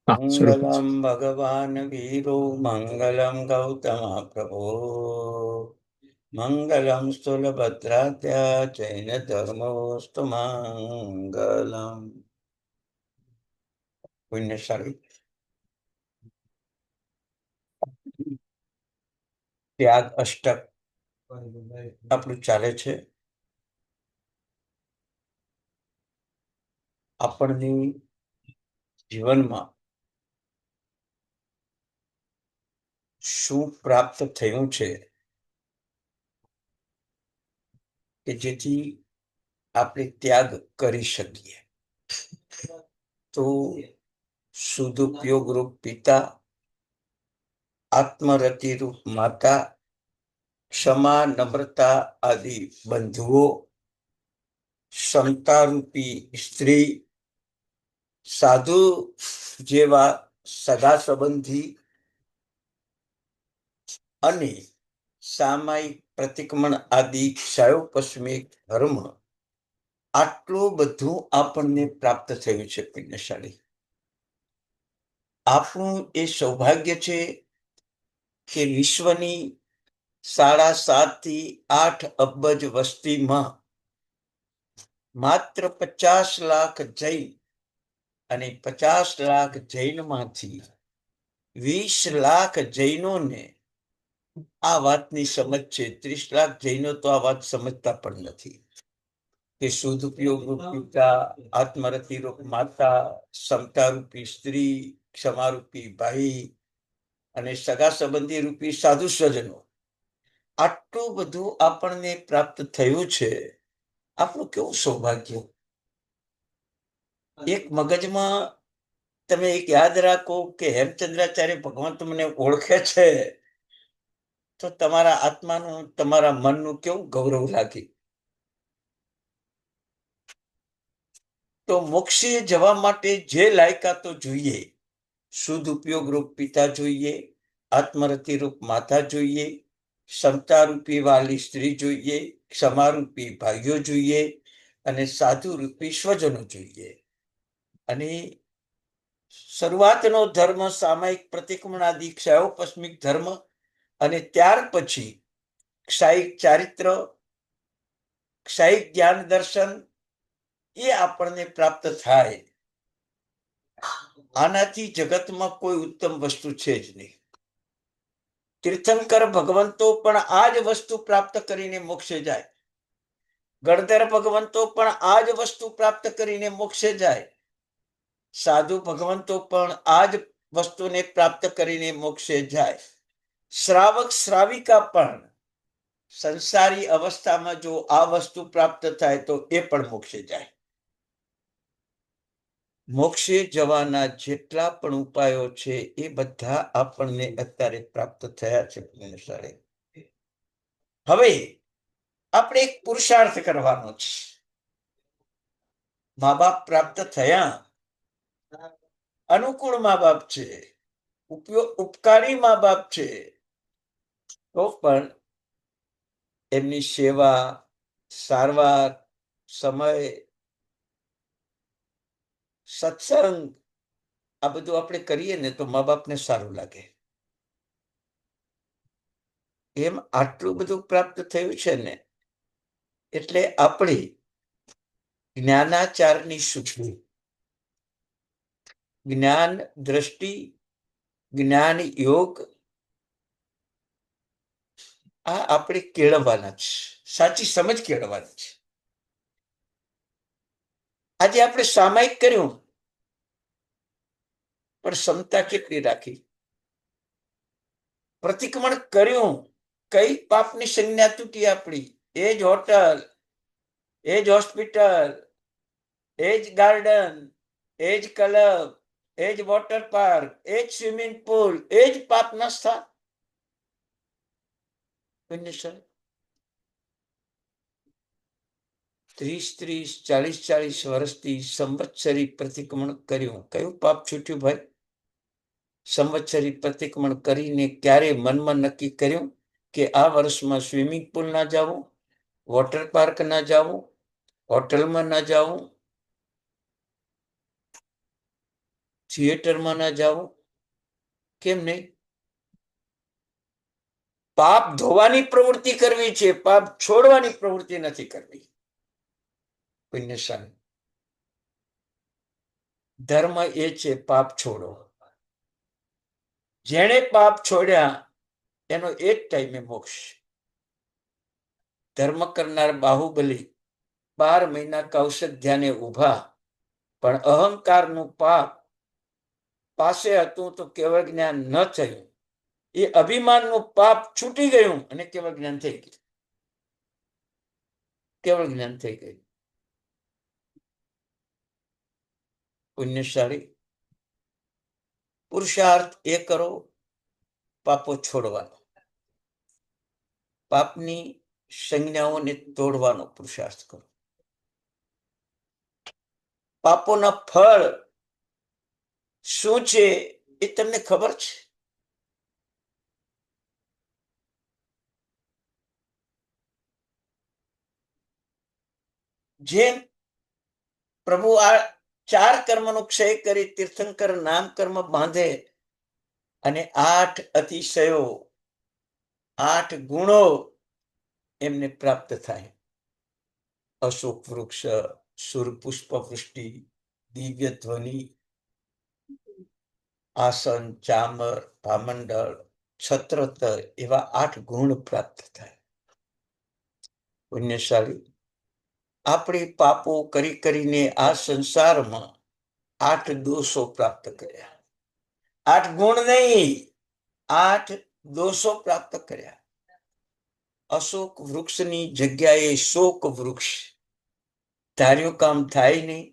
શરૂ મંગલમ ભગવાન વીરો મંગલમ ગૌતમ પ્રભો મંગલમ સ્થુલભદ્રાત્યા જૈન ધર્મોસ્તુ મંગલમ. પુણ્યશાળી ત્યાગ અષ્ટક આપણું ચાલે છે. આપણની જીવનમાં શું પ્રાપ્ત થયું છે કે જેથી આપણે ત્યાગ કરી શકીએ? તો સદુપયોગ રૂપ પિતા, આત્મરતિ રૂપ માતા, ક્ષમા નમ્રતા આદિ બંધુઓ, ક્ષમતારૂપી સ્ત્રી, સાધુ જેવા સગા સંબંધી અને સામાયિક પ્રતિક્રમણ આદિ ક્ષયોપસ્મિક ધર્મ, આટલું બધું આપણને પ્રાપ્ત થયું છે. પુણ્યશાળી આપણું એ સૌભાગ્ય છે કે વિશ્વની 7.5 થી 8 અબજ વસ્તીમાં માત્ર 50 લાખ જૈન અને 50 લાખ જૈનમાંથી 20 લાખ જૈનોને આ વાતની સમજ છે. 30 લાખ જૈનો તો આ વાત સમજતા પણ નથી કે સદુપયોગ રૂપ પિતા, આત્મરતિ રૂપ માતા, સમતા રૂપી સ્ત્રી, ક્ષમારૂપી ભાઈ અને સગા સંબંધી રૂપી સાધુ સ્વજનો, આટલું બધું આપણને પ્રાપ્ત થયું છે. આપણું કેવું સૌભાગ્ય! એક મગજમાં તમે એક યાદ રાખો કે હેમચંદ્રાચાર્ય ભગવાન તમને ઓળખે છે તો તમારા આત્માનું, તમારા મનનું કેવું ગૌરવ લાગે. તો મોક્ષે જવા માટે જે લાયકાતો જોઈએ, શુદ્ધ ઉપયોગ રૂપ પિતા જોઈએ, આત્મરતિ રૂપ માતા જોઈએ, સમતારૂપી વાલી સ્ત્રી જોઈએ, ક્ષમારૂપી ભાઈઓ જોઈએ અને સાધુ રૂપી સ્વજનો જોઈએ. અને શરૂઆતનો ધર્મ સામાયિક પ્રતિક્રમણ આદિ ક્ષયોપસ્મિક ધર્મ અને ત્યાર પછી ક્ષાયિક ચારિત્ર, ક્ષાયિક જ્ઞાન દર્શન એ આપણને પ્રાપ્ત થાય. આનાથી જગતમાં કોઈ ઉત્તમ વસ્તુ છે જ નહીં. તીર્થંકર ભગવંતો પણ આ જ વસ્તુ પ્રાપ્ત કરીને મોક્ષે જાય. ગણધર ભગવંતો પણ આ જ વસ્તુ પ્રાપ્ત કરીને મોક્ષે જાય. સાધુ ભગવંતો પણ આ જ વસ્તુને પ્રાપ્ત કરીને મોક્ષે જાય. શ્રાવક શ્રાવિકા પણ સંસારી અવસ્થામાં જો આ વસ્તુ પ્રાપ્ત થાય તો એ પણ મોક્ષે જાય. મોક્ષે જવાના જેટલા પણ ઉપાયો છે એ બધા આપણને અત્યારે પ્રાપ્ત થયા છે. હવે આપણે એક પુરુષાર્થ કરવાનો છે. મા બાપ પ્રાપ્ત થયા, અનુકૂળ મા બાપ છે, ઉપકારી મા બાપ છે, તો પણ એમની સેવા, સારવાર, સમય, સત્સંગ આ બધું આપણે કરીએ ને તો મા બાપને સારું લાગે. એમ આટલું બધું પ્રાપ્ત થયું છે ને એટલે આપણી જ્ઞાનાચારની શુદ્ધિ, જ્ઞાન દ્રષ્ટિ, જ્ઞાન યોગ આ આપણે કેળવવાના છે. સાચી સમજ કેળવવાની છે. આજે આપણે સામાયિક કર્યું પણ ક્ષમતા કેટલી રાખી? પ્રતિક્રમણ કર્યું, કઈ પાપની સંજ્ઞા તૂટી આપણી? એ જ હોટલ, એ જ હોસ્પિટલ, એ જ ગાર્ડન, એ જ ક્લબ, એ જ વોટર પાર્ક, એ જ સ્વિમિંગ પુલ, એ જ પાપના સ્થાન. 30-30, 40-40 વર્ષથી સંવત્સરી પ્રતિક્રમણ કર્યું, કયું પાપ છૂટ્યું ભાઈ? સંવત્સરી પ્રતિક્રમણ કરીને ક્યારે મનમાં નક્કી કર્યું કે આ વર્ષમાં સ્વિમિંગ પુલ ના જાવું, વોટર પાર્ક ના જાવું, હોટલમાં ના જાવું, થિયેટરમાં ના જાવું? કેમ નહીં? પાપ ધોવાની પ્રવૃત્તિ કરવી છે, પાપ છોડવાની પ્રવૃત્તિ નથી કરવી. પુણ્યશાળી ધર્મ એ છે પાપ છોડો. જેણે પાપ છોડ્યા એનો એક ટાઈમે મોક્ષ. ધર્મ કરનાર બાહુબલી 12 મહિના કૌશધ્યાને ઉભા, પણ અહંકારનું પાપ પાસે હતું તો કેવળ જ્ઞાન ન થયું. એ અભિમાનનું પાપ છૂટી ગયું અને કેવળ જ્ઞાન થઈ ગયું. કેવળ જ્ઞાન થઈ ગયું. પુણ્યશાળી પુરુષાર્થ એ કરો પાપો છોડવાનો, પાપની સંજ્ઞાઓને તોડવાનો પુરુષાર્થ કરો. પાપોના ફળ શું છે એ તમને ખબર છે? જેમ પ્રભુ આ 4 કર્મનો ક્ષય કરી તીર્થંકર નામ કર્મ બાંધે અને 8 અતિશયો 8 ગુણો એમને પ્રાપ્ત થાય. અશોક વૃક્ષ, સુરપુષ્પ વૃષ્ટિ, દિવ્ય ધ્વનિ, આસન, ચામર, ભામંડળ, છત્રતર એવા 8 ગુણ પ્રાપ્ત થાય. પુણ્યશાળી આપણે પાપો કરી કરીને આ સંસારમાં 8 દોષો પ્રાપ્ત કર્યા. 8 ગુણ નહીં, 8 દોષો પ્રાપ્ત કર્યા. અશોક વૃક્ષની જગ્યાએ શોક વૃક્ષ. ધાર્યું કામ થાય નહીં,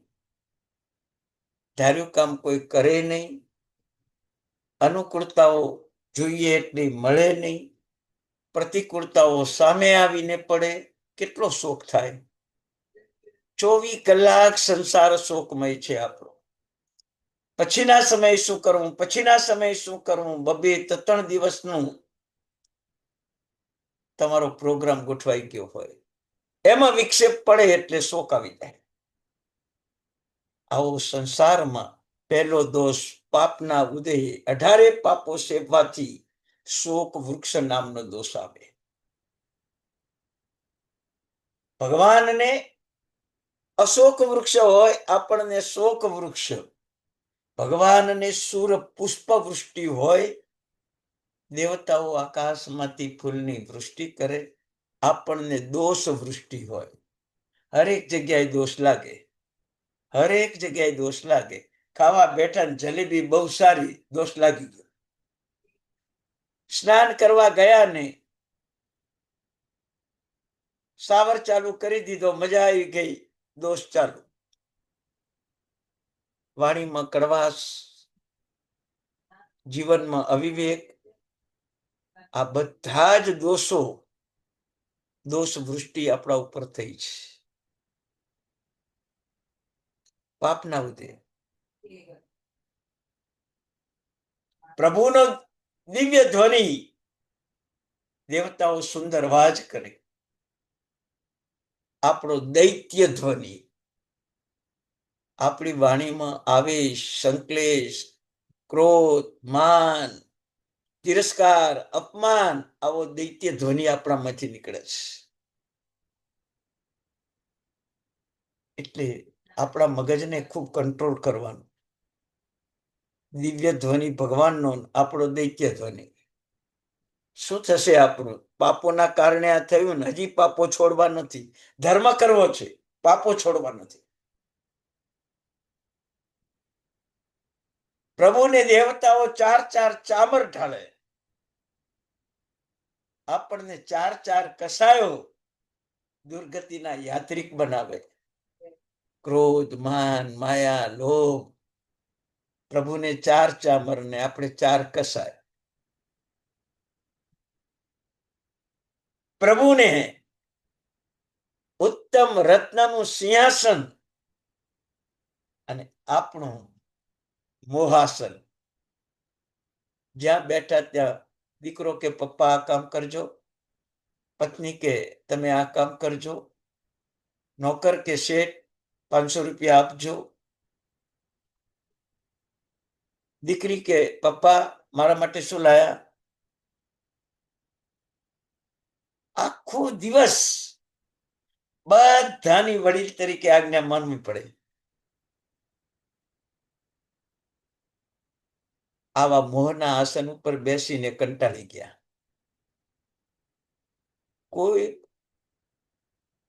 ધાર્યું કામ કોઈ કરે નહીં, અનુકૂળતાઓ જોઈએ એટલી મળે નહીં, પ્રતિકૂળતાઓ સામે આવીને પડે, કેટલો શોક થાય. 24 કલાક સંસાર શોકમય છે આપણો. પછીના સમય શું કરવું, પછીના સમય શું કરવું, 2-3 દિવસનું તમારો પ્રોગ્રામ ગોઠવાઈ ગયો હોય, એમાં વિક્ષેપ પડે એટલે શોક આવી જાય. આવો સંસારમાં પહેલો દોષ પાપના ઉદય, 18 પાપો સેવવાથી શોક વૃક્ષ નામનો દોષ આવે. ભગવાનને અશોક વૃક્ષ હોય, આપણને શોક વૃક્ષ. ભગવાનને સુર પુષ્પ વૃષ્ટિ હોય, દેવતાઓ આકાશમાંથી ફૂલની વૃષ્ટિ કરે, આપણને દોષ વૃષ્ટિ હોય. હરેક જગ્યાએ દોષ લાગે, હરેક જગ્યાએ દોષ લાગે. ખાવા બેઠા જલેબી બહુ સારી, દોષ લાગી ગયો. સ્નાન કરવા ગયા ને સાવર ચાલુ કરી દીધો, મજા આવી ગઈ, દોષ ચાલુ. વાણીમાં કડવાશ, જીવનમાં અવિવેક, આ બધા જ દોષો, દોષ વૃષ્ટિ આપણા ઉપર થઈ છે. પાપના ઉદય. પ્રભુનો દિવ્ય ધ્વનિ, દેવતાઓ સુંદર વાજ કરે. આપણો દૈત્ય ધ્વનિ, આપણી વાણીમાં આવેશ, સંકલેશ, ક્રોધ, માન, તિરસ્કાર, અપમાન, આવો દૈત્ય ધ્વનિ આપણામાંથી નીકળે છે. એટલે આપણા મગજને ખૂબ કંટ્રોલ કરવાનું. દિવ્ય ધ્વનિ ભગવાનનો, આપણો દૈત્ય ધ્વનિ. શું થશે આપણું? પાપોના કારણે આ થયું ને, હજી પાપો છોડવા નથી. ધર્મ કરવો છે, પાપો છોડવા નથી. પ્રભુને દેવતાઓ 4 ચામર ઢાળે, આપણને 4 કસાયો દુર્ગતિના યાત્રિક બનાવે. ક્રોધ, માન, માયા, લોભ. પ્રભુને 4 ચામર ને આપણે 4 કસાય. પ્રભુને ઉત્તમ રત્નનું સિંહાસન અને આપણું મોહાસન. જ્યાં બેઠા ત્યાં દીકરો કે પપ્પા આ કામ કરજો, પત્ની કે તમે આ કામ કરજો, નોકર કે શેઠ 500 રૂપિયા આપજો. દીકરી કે પપ્પા મારા માટે શું લાયા? આખો દિવસ બધાની વડીલ તરીકે આજ્ઞા માનવી પડે. આવા મોહના આસન ઉપર બેસીને કંટાળી ગયા. કોઈ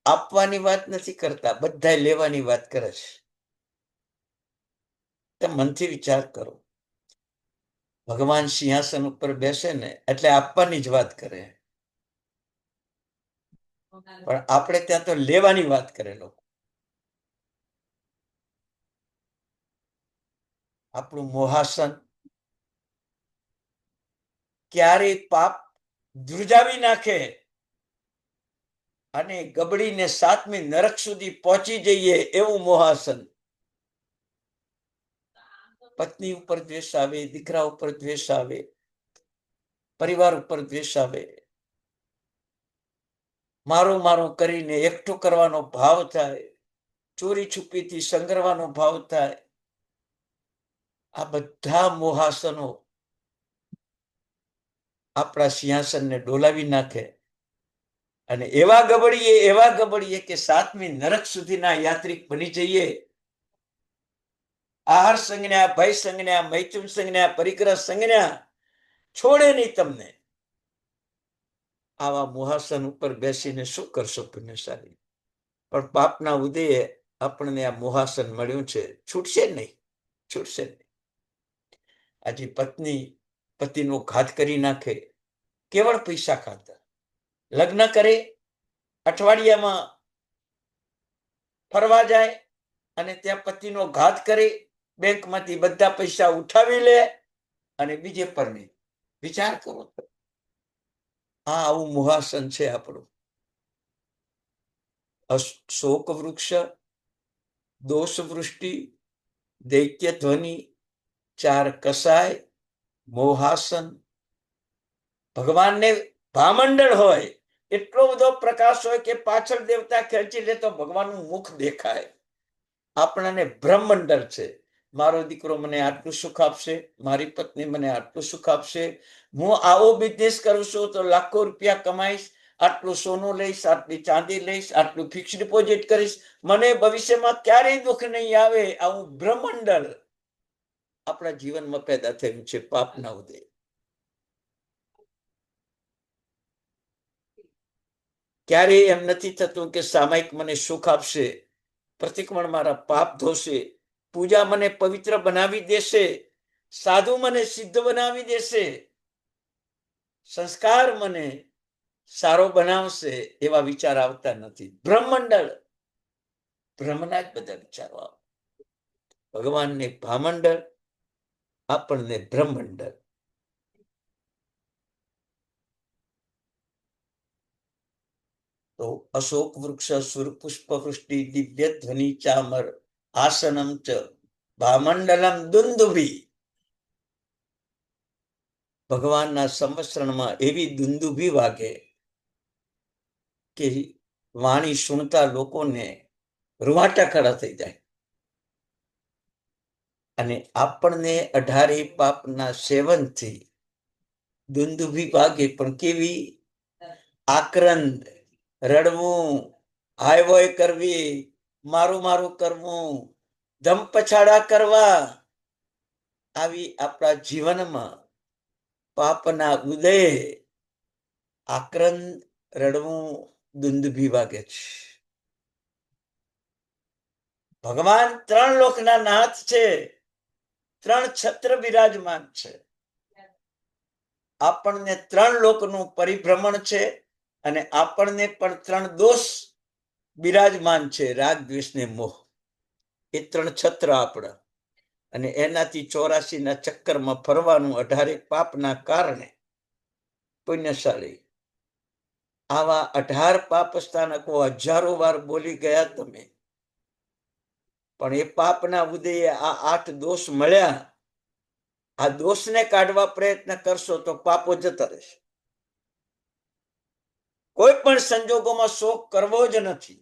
આપવાની વાત નથી કરતા, બધા લેવાની વાત કરે છે. તો મનથી વિચાર કરો, ભગવાન સિંહાસન ઉપર બેસે ને એટલે આપવાની જ વાત કરે, પણ આપણે ત્યાં તો લેવાની વાત કરે લોકો. આપણું મોહાસન ક્યારેય પાપ ધ્રુજાવી નાખે અને ગબડીને 7મી નરક સુધી પહોંચી જઈએ એવું મોહાસન. પત્ની ઉપર દ્વેષ આવે, દીકરા ઉપર દ્વેષ આવે, પરિવાર ઉપર દ્વેષ આવે, મારો મારો કરીને એકઠું કરવાનો ભાવ થાય, ચોરી છુપીથી સંગ્રહવાનો ભાવ થાય. આ બધા મોહાસનો આપણા સિંહાસનને ડોલાવી નાખે અને એવા ગબડીએ કે 7મી નરક સુધીના યાત્રિક બની જઈએ. આહાર સંજ્ઞા, ભય સંજ્ઞા, મૈથુન સંજ્ઞા, પરિગ્રહ સંજ્ઞા છોડે નહીં તમને. આવા મોહાસન ઉપર બેસીને શું કરશો પુણ્યશાળી? પણ પાપના ઉદયે આપણને આ મોહાસન મળ્યું છે, છૂટશે નહીં, છૂટશે નહીં. આજે પત્ની પતિનો ઘાત કરી નાખે કેવળ પૈસા ખાતર. લગ્ન કરે, અઠવાડિયામાં ફરવા જાય અને ત્યાં પતિનો ઘાત કરે, બેંકમાંથી બધા પૈસા ઉઠાવી લે અને બીજે પરણે. વિચાર કરો, આવું મોહાસન છે આપણું. શોક વૃક્ષ, દોષ વૃષ્ટિ, દૈત્ય ધ્વનિ, 4 કસાય, મોહાસન. ભગવાનને ભામંડળ હોય, એટલો બધો પ્રકાશ હોય કે પાછળ દેવતા ખેંચી લે તો ભગવાનનું મુખ દેખાય. આપણને બ્રહ્મંડળ છે. મારો દીકરો મને આટલું સુખ આપશે, મારી પત્ની મને આટલું સુખ આપશે, હું આવો બિઝનેસ કરું છું તો લાખો રૂપિયા કમાઈશ, આટલું સોનું લઈશ, આટલી ચાંદી લઈશ, આટલું ફિક્સ ડિપોઝિટ કરીશ, મને ભવિષ્યમાં ક્યારેય દુઃખ નહીં આવે. આવું બ્રહ્માંડળ આપણા જીવનમાં પેદા થયું છે પાપના ઉદય. ક્યારેય એમ નથી થતું કે સામાયિક મને સુખ આપશે, પ્રતિક્રમણ મારા પાપ ધોશે, પૂજા મને પવિત્ર બનાવી દેશે, સાધુ મને સિદ્ધ બનાવી દેશે, સંસ્કાર મને સારો બનાવશે, એવા વિચાર આવતા નથી. બ્રહ્માંડળ, બ્રહ્મના જ બધા વિચારો આવે. ભગવાનને ભામંડળ, આપણને બ્રહ્માંડળ. તો અશોક વૃક્ષ, સુરપુષ્પ વૃષ્ટિ, દિવ્ય ધ્વનિ ચામર, આસનમ ચ ભામંડલમ દુંદુભી. ભગવાનના સંવત્સરણમાં એવી દુંદુભી વાગે કે વાણી સુણતા લોકોને રૂવાટા ખડા થઈ જાય. અને આપણને 18 પાપના સેવનથી દુંદુભી વાગે, પણ કેવી આક્રંદ, રડવું, હાય વોય કરવી, મારું મારું કરવું, ધમ પછાડા કરવા, આવી આપણા જીવનમાં પાપના ઉદયે આક્રંદ, રડવું, દુંદુભી વાગે છે. ભગવાન 3 લોકના નાથ છે, 3 છત્ર બિરાજમાન છે. આપણને 3 લોકનું પરિભ્રમણ છે અને આપણને પણ 3 દોષ બિરાજમાન છે, રાગ, દ્વેષ ને મોહ. એ 3 છત્ર આપણા, અને એનાથી 84ના ચક્કરમાં ફરવાનું 18 પાપના કારણે. પુણ્યશાળી, આવા 18 પાપ સ્થાનકો હજારો વાર બોલી ગયા તમે, પણ એ પાપના ઉદયે આ 8 દોષ મળ્યા. આ દોષને કાઢવા પ્રયત્ન કરશો તો પાપો જતા રહેશે. કોઈ પણ સંજોગોમાં શોક કરવો જ નથી,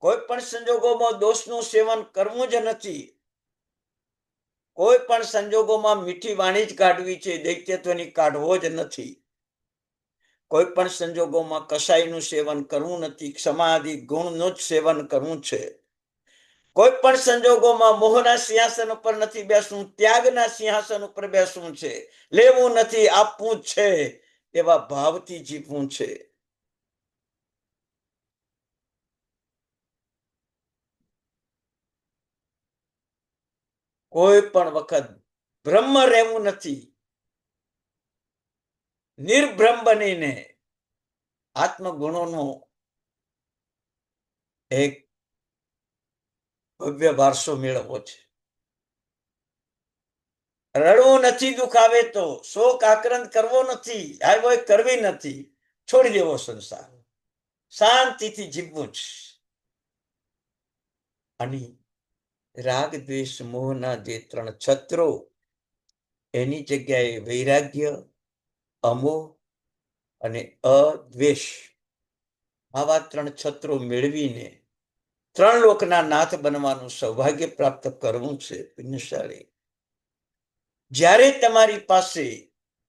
કોઈ પણ સંજોગોમાં દોષનું સેવન કરવું જ નથી, કોઈ પણ સંજોગોમાં મીઠી વાણી જ કાઢવી છે, દૈત્યત્વની કાઢવો જ નથી. કોઈ પણ સંજોગોમાં કસાઈનું સેવન કરવું નથી, ક્ષમાદિ ગુણનું જ સેવન કરવું છે. કોઈ પણ સંજોગોમાં મોહના સિંહાસન ઉપર નથી બેસવું, ત્યાગના સિંહાસન ઉપર બેસવું છે. લેવું નથી, આપવું છે, એવા ભાવથી જીવવું છે. કોઈ પણ વખત બ્રહ્મ રહેવું નથી. નિર્બ્રહ્મ બનીને આત્મગુણોનો એક ભવ્ય વારસો મેળવવો છે. રડવું નથી, દુઃખ આવે તો શોક આક્રંદ કરવો નથી, આવ્યો કરવી નથી, છોડી દેવો સંસાર, શાંતિથી જીવવું છે. અને રાગ દ્વેષ મોહના જે 3 છત્રો, એની જગ્યાએ વૈરાગ્ય, અમોહ અને અદ્વેષ, આવા 3 છત્રો મેળવીને 3 લોકના નાથ બનવાનું સૌભાગ્ય પ્રાપ્ત કરવું છે. પુણ્યશાળી, જ્યારે તમારી પાસે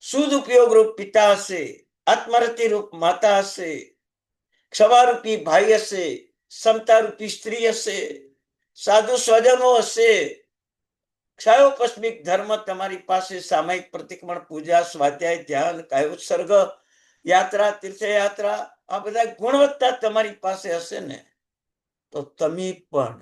શુદ્ધ ઉપયોગ રૂપ પિતા હશે, આત્મરતિ રૂપ માતા હશે, ક્ષમારૂપી ભાઈ હશે, સમતારૂપી સ્ત્રી હશે, સાધુ સ્વજનો હશે, ક્ષયોપસ્મિક ધર્મ તમારી પાસે, સામાયિક પ્રતિક્રમણ, પૂજા, સ્વાધ્યાય, ધ્યાન, કાયોત્સર્ગ, યાત્રા, તીર્થયાત્રા, આ બધા ગુણવત્તા તમારી પાસે હશે ને, તો તમે પણ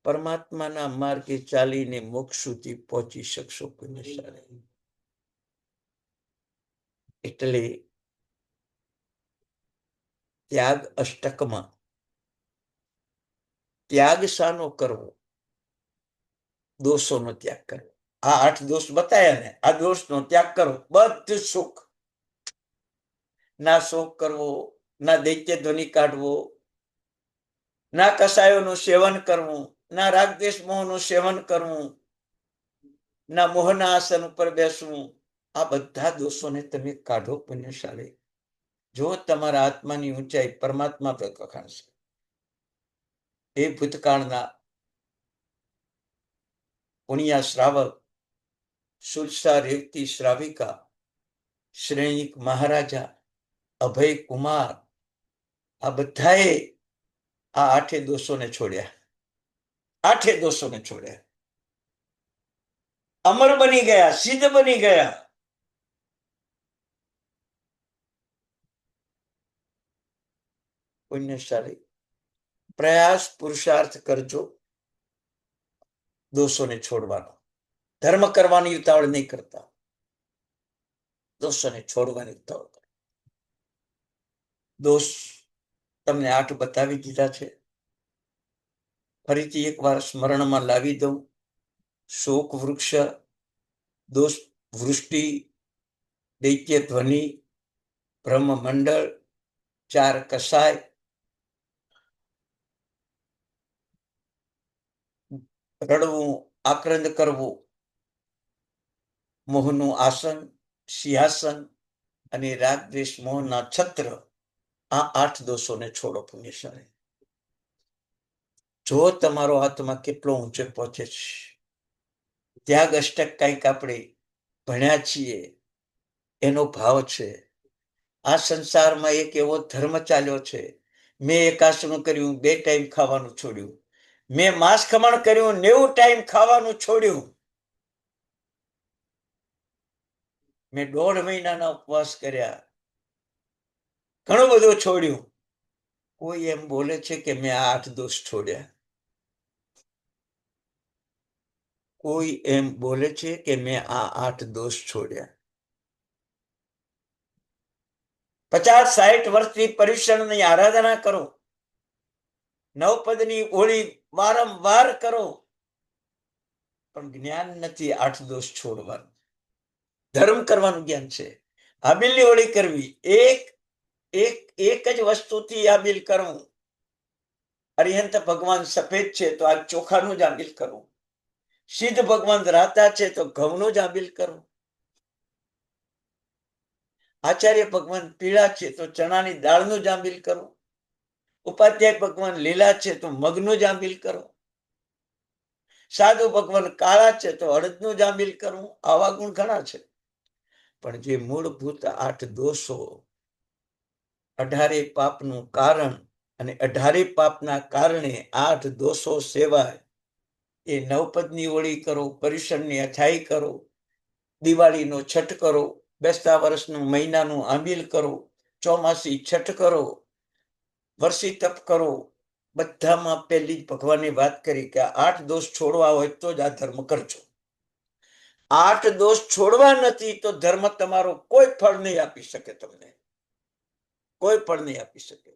પરમાત્માના માર્ગે ચાલીને મોક્ષ સુધી પહોંચી શકશો. પુણ્યશાળી, એટલે ત્યાગ અષ્ટકમાં ત્યાગ શાનો કરવો? દોષોનો ત્યાગ કરવો. આ 8 દોષ બતાયા ને, આ દોષનો ત્યાગ કરો. બધું સુખ, ના શોક કરવો, ના દૈત્ય ધ્વનિ કાઢવો, ના કસાયોનું સેવન કરવું, ના રાગદ્વેષ મોહનું સેવન કરવું, ના મોહના આસન ઉપર બેસવું, આ બધા દોષોને તમે કાઢો. પુણ્યશાળી, જો તમારા આત્માની ઊંચાઈ પરમાત્મા પર વખાણશે. એ ભૂતકાળના પુણ્યા શ્રાવક, સુરસા રેવતી શ્રાવિકા, શ્રેણિક મહારાજા, અભય કુમાર, આ બધાએ આ 8 દોષોને છોડ્યા. 8 દોષોને છોડ્યા, અમર બની ગયા, સિદ્ધ બની ગયા. પુણ્યશાળી, પ્રયાસ પુરુષાર્થ કરજો દોષોને છોડવાનો. ધર્મ કરવાની ઉતાવળ નહીં કરતા, દોષોને છોડવાની ઉતાવળ કરો. દોષ તમને 8 બતાવી દીધા છે. ફરીથી એકવાર સ્મરણમાં લાવી દઉં. શોક વૃક્ષ, દોષ વૃષ્ટિ, દૈત્ય ધ્વનિ, બ્રહ્મમંડળ, 4 કસાય, રડવું, આક્રંદ કરવું, મોહનું આસન, સિંહાસન અને રાગ દ્વેષ મોહના છત્ર, આ 8 દોષોને છોડો. પુણ્યશાળી, જો તમારો આત્મા કેટલો ઊંચે પહોંચે છે. ત્યાગ અષ્ટક કંઈક આપણે ભણ્યા છીએ, એનો ભાવ છે. આ સંસારમાં એક એવો ધર્મ ચાલ્યો છે, મેં એકાસનું કર્યું, 2 ટાઈમ ખાવાનું છોડ્યું, મેં માંસ ખમણ કર્યું, 90 ટાઈમ ખાવાનું છોડ્યું, મેં 1.5 મહિનાના ઉપવાસ કર્યા, ઘણું બધું છોડ્યું. કોઈ એમ બોલે છે કે મેં 8 દોષ છોડ્યા? કોઈ એમ બોલે છે કે મેં આ 8 દોષ છોડ્યા? 50-60 વર્ષથી પર્યુષણની આરાધના કરો, નવપદની હોળી વારંવાર કરો, પણ જ્ઞાન નથી 8 દોષ છોડવાનું. ધર્મ કરવાનું જ્ઞાન છે. આબિલની હોળી કરવી, એક જ વસ્તુથી આબિલ કરવું. અરિહંત ભગવાન સફેદ છે તો આ ચોખાનું જ આબિલ કરવું. સિદ્ધ ભગવાન રાતા છે તો ઘઉંનું જ આબિલ કરવું. આચાર્ય ભગવાન પીળા છે તો ચણાની દાળનું જ આંબિલ કરો. ઉપાધ્યાય ભગવાન લીલા છે તો મગનું જ આંબિલ કરો. સાધુ ભગવાન કાળા છે તો હળદનું જામીલ કરવું, આવા ગુણ ઘણા છે. પણ જે મૂળભૂત 8 દોષો, 18 પાપનું કારણ, અને 18 પાપના કારણે 8 દોષો સેવાય, એ નવપદની ઓળી કરો, પર્યુષણની અથાઈ કરો, દિવાળીનો છઠ કરો, બેસતા વર્ષનું મહિનાનું આંબીલ કરો, ચોમાસી છઠ કરો, વર્ષી તપ કરો. બધામાં પહેલી જ ભગવાને વાત કરી કે 8 દોષ છોડવા હોય તો જ આ ધર્મ કરજો. 8 દોષ છોડવા નથી તો ધર્મ તમારો કોઈ ફળ નહીં આપી શકે. તમને કોઈ ફળ નહીં આપી શકે.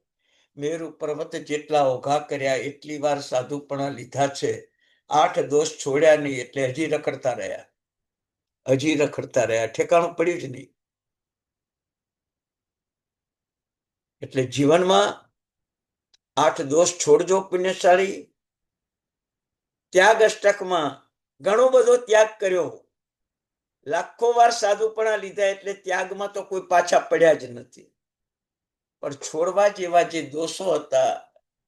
મેરુ પર્વત જેટલા ઓઘા કર્યા, એટલી વાર સાધુપણા લીધા છે, 8 દોષ છોડ્યા નહીં, એટલે હજી રખડતા રહ્યા, ઠેકાણું પડ્યું જ નહીં. એટલે જીવનમાં 8 દોષ છોડજો પુણ્યશાળી. ત્યાગ અષ્ટકમાં ઘણો બધો ત્યાગ કર્યો, લાખો વાર સાધુપણા લીધા, એટલે ત્યાગમાં તો કોઈ પાછા પડ્યા જ નથી. પણ છોડવા જેવા જે દોષો હતા,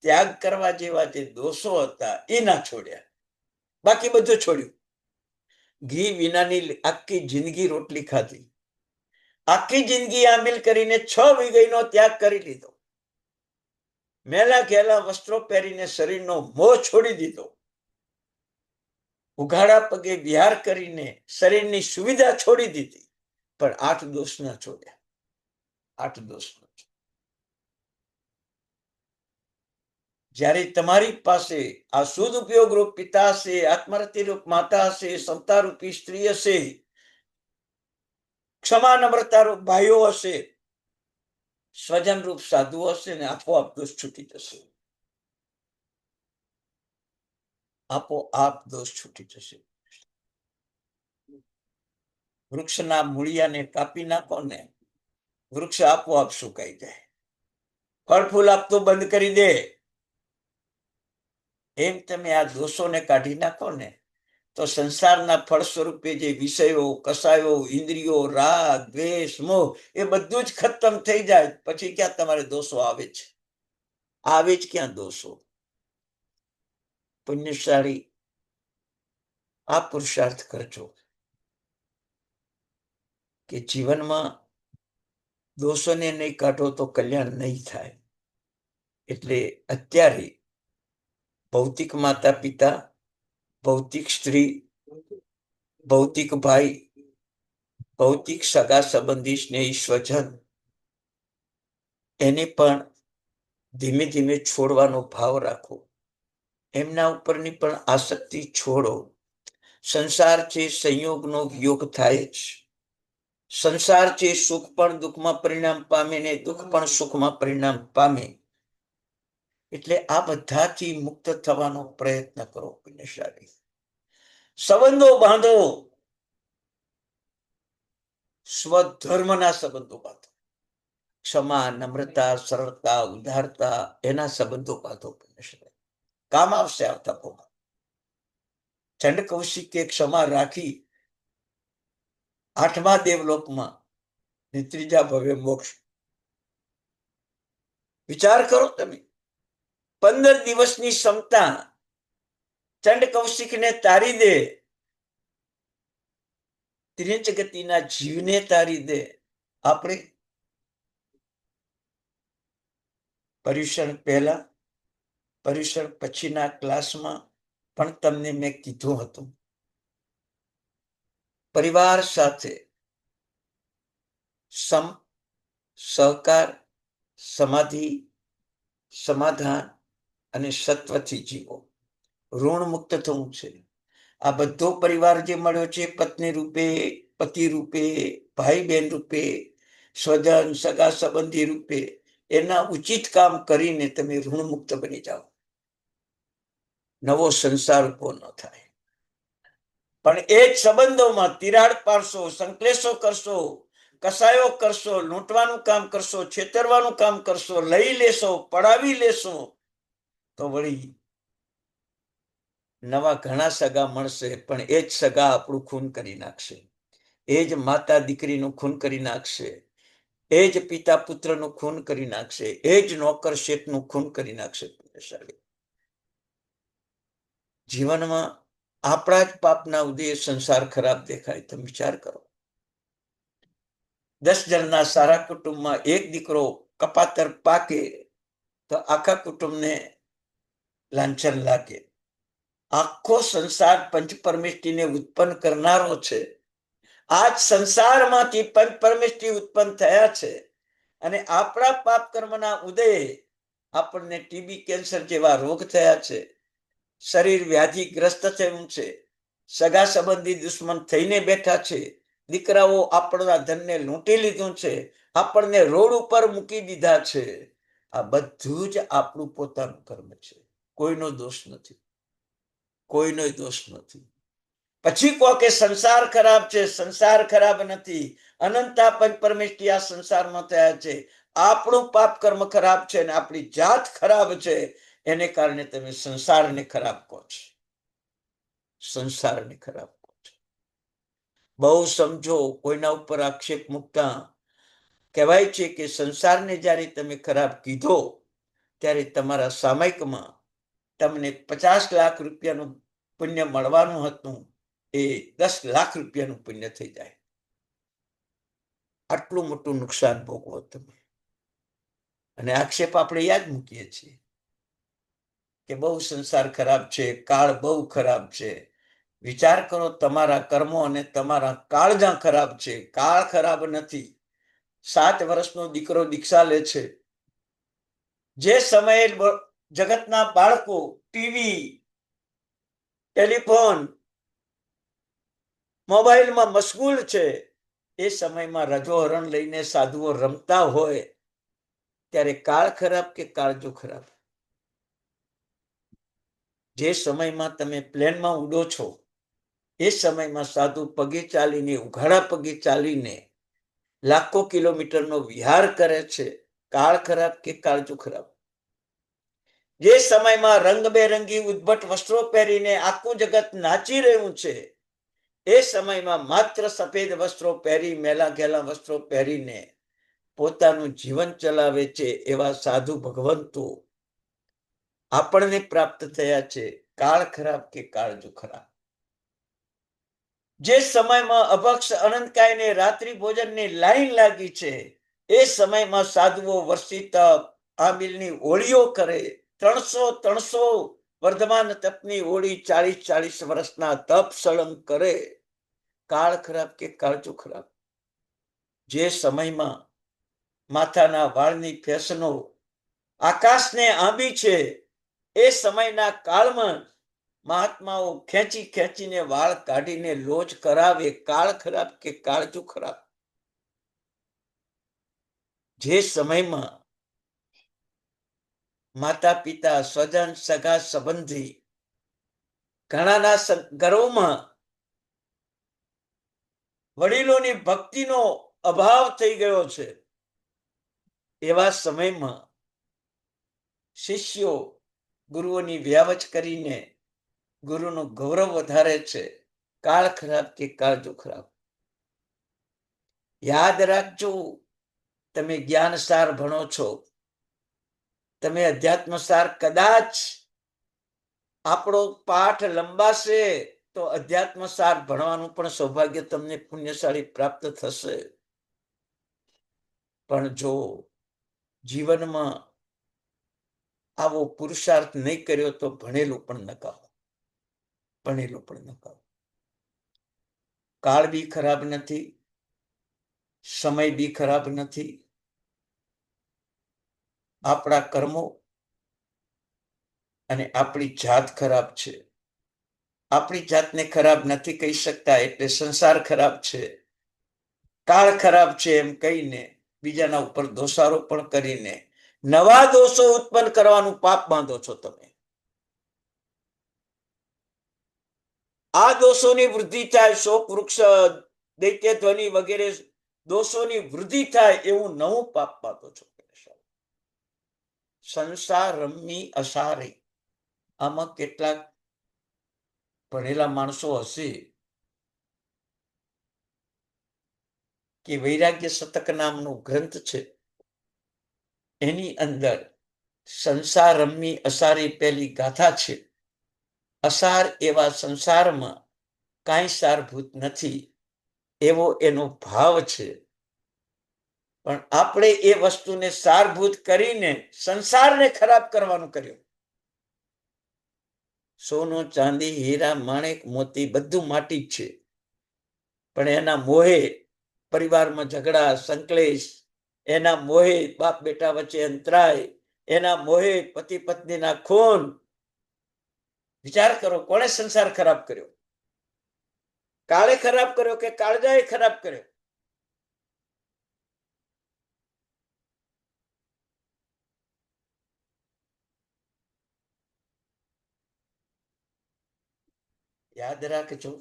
ત્યાગ કરવા જેવા જે દોષો હતા, એ ના છોડ્યા, બાકી બધું છોડ્યું. ઘી વિનાની આખી જિંદગી રોટલી ખાધી, આખી જિંદગી આંબીલ કરીને 6 વીઘઈનો ત્યાગ કરી લીધો, મેલા ઘેલા વસ્ત્રો પહેરીને શરીરનો મોહ છોડી દીધો, ઉઘાડા પગે વિહાર કરીને શરીરની સુવિધા છોડી દીધી, પણ 8 દોષ ના છોડ્યા. 8 દોષ. જ્યારે તમારી પાસે આ શુદ્ધ ઉપયોગ રૂપ પિતા હશે, આત્મરતિ રૂપ માતા હશે, સમતા રૂપી સ્ત્રી હશે, ક્ષમા નમ્રતા રૂપ ભાઈઓ હશે, સ્વજન રૂપ સાધુ હશે, ને આપોઆપ દોષ છૂટી જશે. આપોઆપ દોષ છૂટી જશે. વૃક્ષના મૂળિયાને કાપી નાખો ને, વૃક્ષ આપોઆપ સુકાઈ જાય. ફળ ફૂલ આપતું બંધ કરી દે. એમ તમે આ દોષોને કાઢી નાખો ને, તો સંસારના ફળ સ્વરૂપે જે વિષયો, કસાયો, ઇન્દ્રિયો, રાગ, દ્વેષ, મોહ, એ બધું જ ખતમ થઈ જાય. પછી ક્યાં તમારે દોષો આવે છે? આવે જ ક્યાં દોષો? પુણ્યશાળી, આ પુરુષાર્થ કરજો કે જીવનમાં દોષોને નહીં કાઢો તો કલ્યાણ નહીં થાય. એટલે અત્યારે ભૌતિક માતા પિતા, ભૌતિક સ્ત્રી, ભૌતિક ભાઈ, ભૌતિક સગા સંબંધી, સ્નેહી સ્વજન, એને પણ ધીમે ધીમે છોડવાનો ભાવ રાખો. એમના ઉપરની પણ આસક્તિ છોડો. સંસાર છે, સંયોગનો યોગ થાય જ. સંસાર છે, સુખ પણ દુઃખમાં પરિણામ પામે, ને દુઃખ પણ સુખમાં પરિણામ પામે. એટલે આ બધાથી મુક્ત થવાનો પ્રયત્ન કરો પુણ્યશાળી. સંબંધો બાંધો, સ્વધર્મના સંબંધો બાંધો. ક્ષમા, નમ્રતા, સરળતા, ઉદારતા, એના સંબંધો બાંધો પુણ્યશાળી. કામ આવશે આ તપોમાં. ચંડ કૌશિકે ક્ષમા રાખી 8મા દેવલોકમાં, ને 3જા ભવ્ય મોક્ષ. વિચાર કરો તમે, 15 દિવસની ક્ષમતા ચંડ કૌશિકને તારી દે, ત્રિંચ ગતિના જીવને તારી દે. આપણે પર્યુષણ પહેલા, પર્યુષણ પછીના ક્લાસમાં પણ તમને મેં કીધું હતું, પરિવાર સાથે સમ, સહકાર, સમાધિ, સમાધાન અને સત્વથી જીવો. ઋણ મુક્ત થવું છે. આ બધો પરિવાર જે મળ્યો છે, પત્ની રૂપે, પતિ રૂપે, ભાઈ બહેન રૂપે, સ્વજન સગા સંબંધી રૂપે, એના ઉચિત કામ કરીને તમે ઋણ મુક્ત બની જાઓ. નવો સંસાર ઉભો ન થાય. પણ એ જ સંબંધોમાં તિરાડ પાડશો, સંકલેશો કરશો, કસાયો કરશો, લૂંટવાનું કામ કરશો, છેતરવાનું કામ કરશો, લઈ લેશો, પડાવી લેશો, તો વળી નવા ઘણા સગા મળશે, પણ એ જ સગા આપણું ખૂન કરી નાખશે. એ જ માતા દીકરીનું ખૂન કરી નાખશે. એ જ પિતા પુત્રનું ખૂન કરી નાખશે. એ જ નોકર શેઠનું ખૂન કરી નાખશે. જીવનમાં આપણા જ પાપના ઉદય સંસાર ખરાબ દેખાય. તમે વિચાર કરો, 10 જણના સારા કુટુંબમાં એક દીકરો કપાતર પાકે તો આખા કુટુંબને લાંછન લાગે. આખો સંસાર પંચ પરમેષ્ટિને ઉત્પન્ન કરનારો છે. આજ સંસારમાંથી પંચ પરમેષ્ટિ ઉત્પન્ન થયા છે અને આપણા પાપ કર્મના ઉદયે આપણને ટીબી, કેન્સર જેવા રોગ થયા છે. શરીર વ્યાધિગ્રસ્ત થયું છે. સગા સંબંધી દુશ્મન થઈને બેઠા છે. દીકરાઓ આપણા ધનને લૂંટી લીધું છે. આપણને રોડ ઉપર મૂકી દીધા છે. આ બધું જ આપણું પોતાનું કર્મ છે. કોઈનો દોષ નથી, કોઈનો દોષ નથી. પછી કહો કે સંસાર ખરાબ છે. સંસાર ખરાબ નથી. અનંતા પંચ પરમેષ્ટિ આ સંસારમાં થયા છે. આપણું પાપ કર્મ ખરાબ છે અને આપણી જાત ખરાબ છે. એને કારણે તમે સંસારને ખરાબ કહો છો. સંસારને ખરાબ કહો છો. બહુ સમજો. કોઈના ઉપર આક્ષેપ મૂકતા કહેવાય છે કે સંસારને જ્યારે તમે ખરાબ કીધો ત્યારે તમારા સામાયિકમાં તમને 50 લાખ રૂપિયાનું પુણ્ય મળવાનું હતું, એ 10 લાખ રૂપિયાનું પુણ્ય થઈ જાય. આટલું મોટું નુકસાન ભોગવો તમે. અને આક્ષેપ આપણે યાદ મૂકીએ છીએ કે બહુ સંસાર ખરાબ છે, કાળ બહુ ખરાબ છે. વિચાર કરો, તમારા કર્મો અને તમારા કાળ જ્યાં ખરાબ છે. કાળ ખરાબ નથી. 7 વર્ષનો દીકરો દીક્ષા લે છે. જે સમયે જગતના બાળકો ટીવી, ટેલિફોન, મોબાઈલમાં મશગુલ છે, એ સમયમાં રજોહરણ લઈને સાધુઓ રમતા હોય ત્યારે કાળ ખરાબ કે કાળજો ખરાબ? જે સમયમાં તમે પ્લેનમાં ઉડો છો એ સમયમાં સાધુ પગે ચાલીને, ઉઘાડા પગે ચાલીને લાખો કિલોમીટરનો વિહાર કરે છે. કાળ ખરાબ કે કાળજો ખરાબ? જે સમયમાં રંગબેરંગી ઉદ્ભટ વસ્ત્રો પહેરીને આખું જગત નાચી રહ્યું છે, એ સમયમાં માત્ર સફેદ વસ્ત્રો પહેરી, મેલા ઘેલા વસ્ત્રો પહેરીને પોતાનું જીવન ચલાવે છે એવા સાધુ ભગવંતો આપણને પ્રાપ્ત થયા છે. કાળ ખરાબ કે કાળજો ખરાબ? જે સમયમાં અભક્ષ અનંતકાયને રાત્રિ ભોજનની લાઈન લાગી છે, એ સમયમાં સાધુઓ વર્ષી તપ, આંબીલની ઓળીઓ કરે. 300 વર્ધમાન તપની ઓળી 40 વર્ષના તપ સળંગ કરે. કાળ ખરાબ કે કાળજો ખરાબ? જે સમયમાં માથાના વાળની ફેશનો આકાશને આંબી છે, એ સમયના કાળમાં મહાત્માઓ ખેંચીને વાળ કાઢીને લોજ કરાવે. કાળ ખરાબ કે કાળજો ખરાબ? જે સમયમાં માતા પિતા, સ્વજન, સગા સંબંધી ઘણાના ઘરોમાં વડીલોની ભક્તિનો અભાવ થઈ ગયો છે, એવા સમયમાં શિષ્યો ગુરુઓની વ્યાવચ કરીને ગુરુનું ગૌરવ વધારે છે. કાળ ખરાબ કે કાળજો ખરાબ? યાદ રાખજો, તમે જ્ઞાન સાર ભણો છો, તમે અધ્યાત્મ સાર કદાચ આપણો પાઠ લંબાશે તો અધ્યાત્મ સાર ભણવાનું પણ સૌભાગ્ય તમને પુણ્યશાળી પ્રાપ્ત થશે. પણ જો જીવનમાં આવો પુરુષાર્થ નહીં કર્યો તો ભણેલું પણ નકામું. ભણેલું પણ નકામું. કાળ બી ખરાબ નથી, સમય બી ખરાબ નથી. આપણા કર્મો અને આપણી જાત ખરાબ છે. આપણી જાતને ખરાબ નથી કહી શકતા એટલે સંસાર ખરાબ છે, કાળ ખરાબ છે એમ કહીને બીજાના ઉપર દોષારોપણ કરીને નવા દોષો ઉત્પન્ન કરવાનું પાપ બાંધો છો તમે. આ દોષોની વૃદ્ધિ થાય, શોક વૃક્ષ, દૈત્ય ધ્વનિ વગેરે દોષોની વૃદ્ધિ થાય એવું નવું પાપ બાંધો છો. સંસાર રમ્મી અસારી. આમાં કેટલાક ભણેલા માણસો હશે કે વૈરાગ્ય શતક નામનો ગ્રંથ છે, એની અંદર સંસાર રમ્મી અસારી પહેલી ગાથા છે. અસાર એવા સંસારમાં કાંઈ સારભૂત નથી એવો એનો ભાવ છે. પણ આપણે એ વસ્તુને સારભૂત કરીને સંસારને ખરાબ કરવાનું કર્યું. સોનું, ચાંદી, હીરા, માણેક, મોતી બધું માટી જ છે. પણ એના મોહે પરિવારમાં ઝઘડા, સંકલેશ, એના મોહે બાપ બેટા વચ્ચે અંતરાય, એના મોહે પતિ પત્નીના ખૂન. વિચાર કરો, કોણે સંસાર ખરાબ કર્યો? કાળે ખરાબ કર્યો કે કાળજાએ ખરાબ કર્યો? યાદ રાખજો,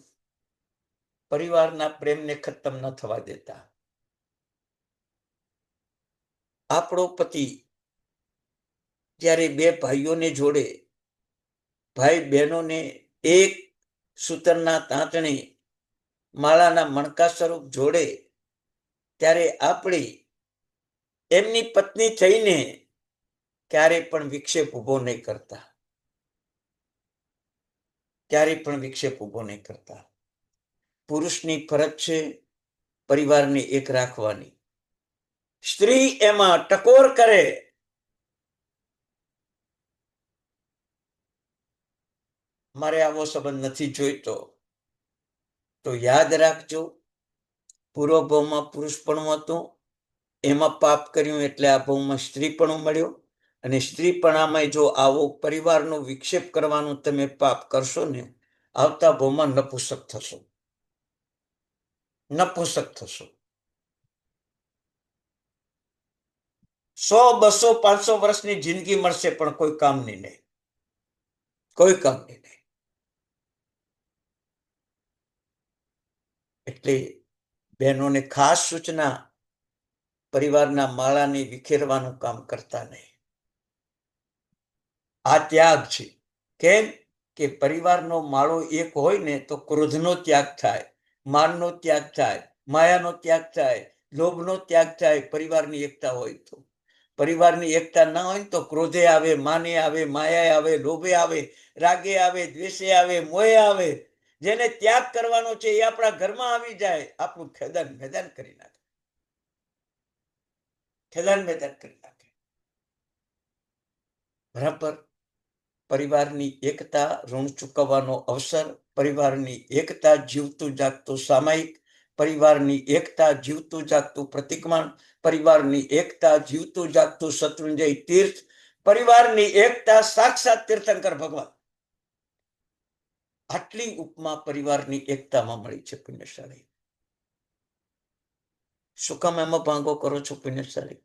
પરિવારના પ્રેમને ખતમ ન થવા દેતા. આપણો પતિ જ્યારે બે ભાઈઓને જોડે, ભાઈ બહેનોને એક સૂતરના તાંતણે માળાના મણકા સ્વરૂપ જોડે, ત્યારે આપણે એમની પત્ની થઈને ક્યારે પણ વિક્ષેપ ઉભો નહીં કરતા. ક્યારે પણ વિક્ષેપ ઉભો નહીં કરતા. પુરુષની ફરજ છે પરિવારને એક રાખવાની. સ્ત્રી એમાં ટકોર કરે, મારે આવો સંબંધ નથી જોઈતો, તો યાદ રાખજો, પૂર્વ ભાવમાં પુરુષપણું હતું, એમાં પાપ કર્યું એટલે આ ભાવમાં સ્ત્રીપણું મળ્યું. અને સ્ત્રીપણામાં જો આવો પરિવારનો વિક્ષેપ કરવાનું તમે પાપ કરશો ને, આવતા ભાવમાં નપુંસક થશો. નપુંસક થશો. 100, 200, 500 વર્ષની જિંદગી મળશે પણ કોઈ કામની નહીં. કોઈ કામની નહીં. એટલે બહેનોને ખાસ સૂચના, પરિવારના માળાને વિખેરવાનું કામ કરતા નહીં. આ ત્યાગ છે. કેમ કે પરિવારનો માળો એક હોય ને તો ક્રોધનો ત્યાગ થાય, માનનો ત્યાગ થાય, માયાનો ત્યાગ થાય, લોભનો ત્યાગ થાય. પરિવારની એકતા હોય તો. પરિવારની એકતા ના હોય ને તો ક્રોધે આવે, માને આવે, માયાએ આવે, લોભે આવે, રાગે આવે, દ્વેષે આવે, મોહે આવે. જેને ત્યાગ કરવાનો છે એ આપણા ઘરમાં આવી જાય, આપણું ખેદાન મેદાન કરી નાખે. ખેદાન મેદાન કરી નાખે. બરાબર. પરિવારની એકતા ઋણ ચૂકવવાનો અવસર, પરિવારની એકતા જીવતું જાગતું સામાયિક, પરિવારની એકતા જીવતું જાગતું પ્રતિકમાન, પરિવારની એકતા જીવતું જાગતું શત્રુંજય તીર્થ, પરિવારની એકતા સાક્ષાત તીર્થંકર ભગવાન. આટલી ઉપમા પરિવારની એકતામાં મળી છે પુણ્યશાળી. શું કામ એમાં ભાંગો કરો છો પુણ્યશાળી?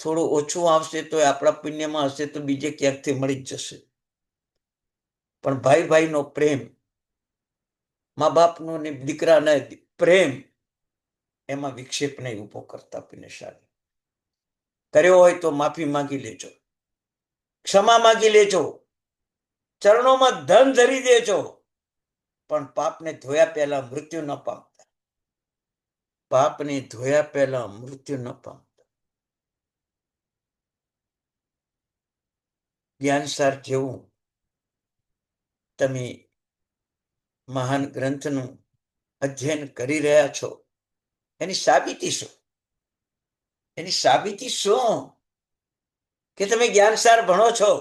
થોડું ઓછું આવશે તો આપણા પુણ્યમાં હશે તો બીજે ક્યાંકથી મળી જ જશે. પણ ભાઈ ભાઈનો પ્રેમ, મા બાપનો ને દીકરાના પ્રેમ, એમાં વિક્ષેપ નહીં ઉભો કરતા પુણ્યશાળી. કર્યો હોય તો માફી માંગી લેજો, ક્ષમા માંગી લેજો, ચરણોમાં ધન ધરી દેજો, પણ પાપને ધોયા પહેલા મૃત્યુ ન પામતા. પાપને ધોયા પહેલા મૃત્યુ ન પામતા. જ્ઞાનસાર જેવું તમે મહાન ગ્રંથનું અધ્યયન કરી રહ્યા છો, એની સાબિતી શું? એની સાબિતી શું કે તમે જ્ઞાનસાર ભણો છો?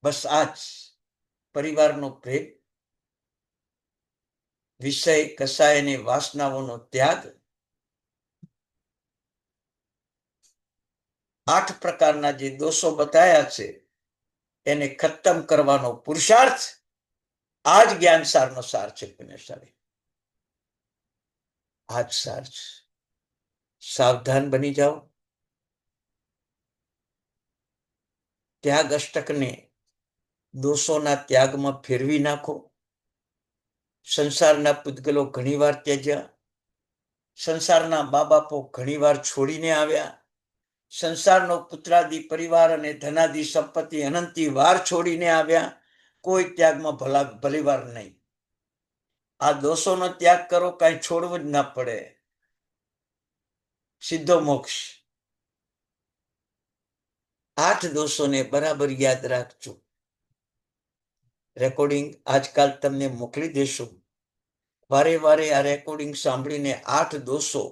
બસ આ જ પરિવારનો પ્રેમ, વિષય કસાય અને વાસનાઓનો ત્યાગ, 8 પ્રકારના જે દોષો બતાયા છે એને ખતમ કરવાનો પુરુષાર્થ, આ જ જ્ઞાનસારનો સાર છે પુણ્યશાળી. આ જ સાર છે. સાવધાન બની જાઓ. ત્યાગ અષ્ટકને દોષોના ત્યાગમાં ફેરવી નાખો. સંસારના પૂતગલો ઘણીવાર ત્યજ્યા, સંસારના મા બાપો ઘણીવાર છોડીને આવ્યા, સંસારનો પુત્રાદિ પરિવાર અને ધનાદિ સંપત્તિ અનંતી વાર છોડીને આવ્યા. કોઈ ત્યાગમાં ભલીવાર નહીં. આ દોષોનો ત્યાગ કરો, કાંઈ છોડવું જ ના પડે. સીધો મોક્ષ. 8 દોષોને બરાબર યાદ રાખજો. રેકોર્ડિંગ આજકાલ તમને મોકલી દેશું. વારે વારે આ રેકોર્ડિંગ સાંભળીને 8 દોષો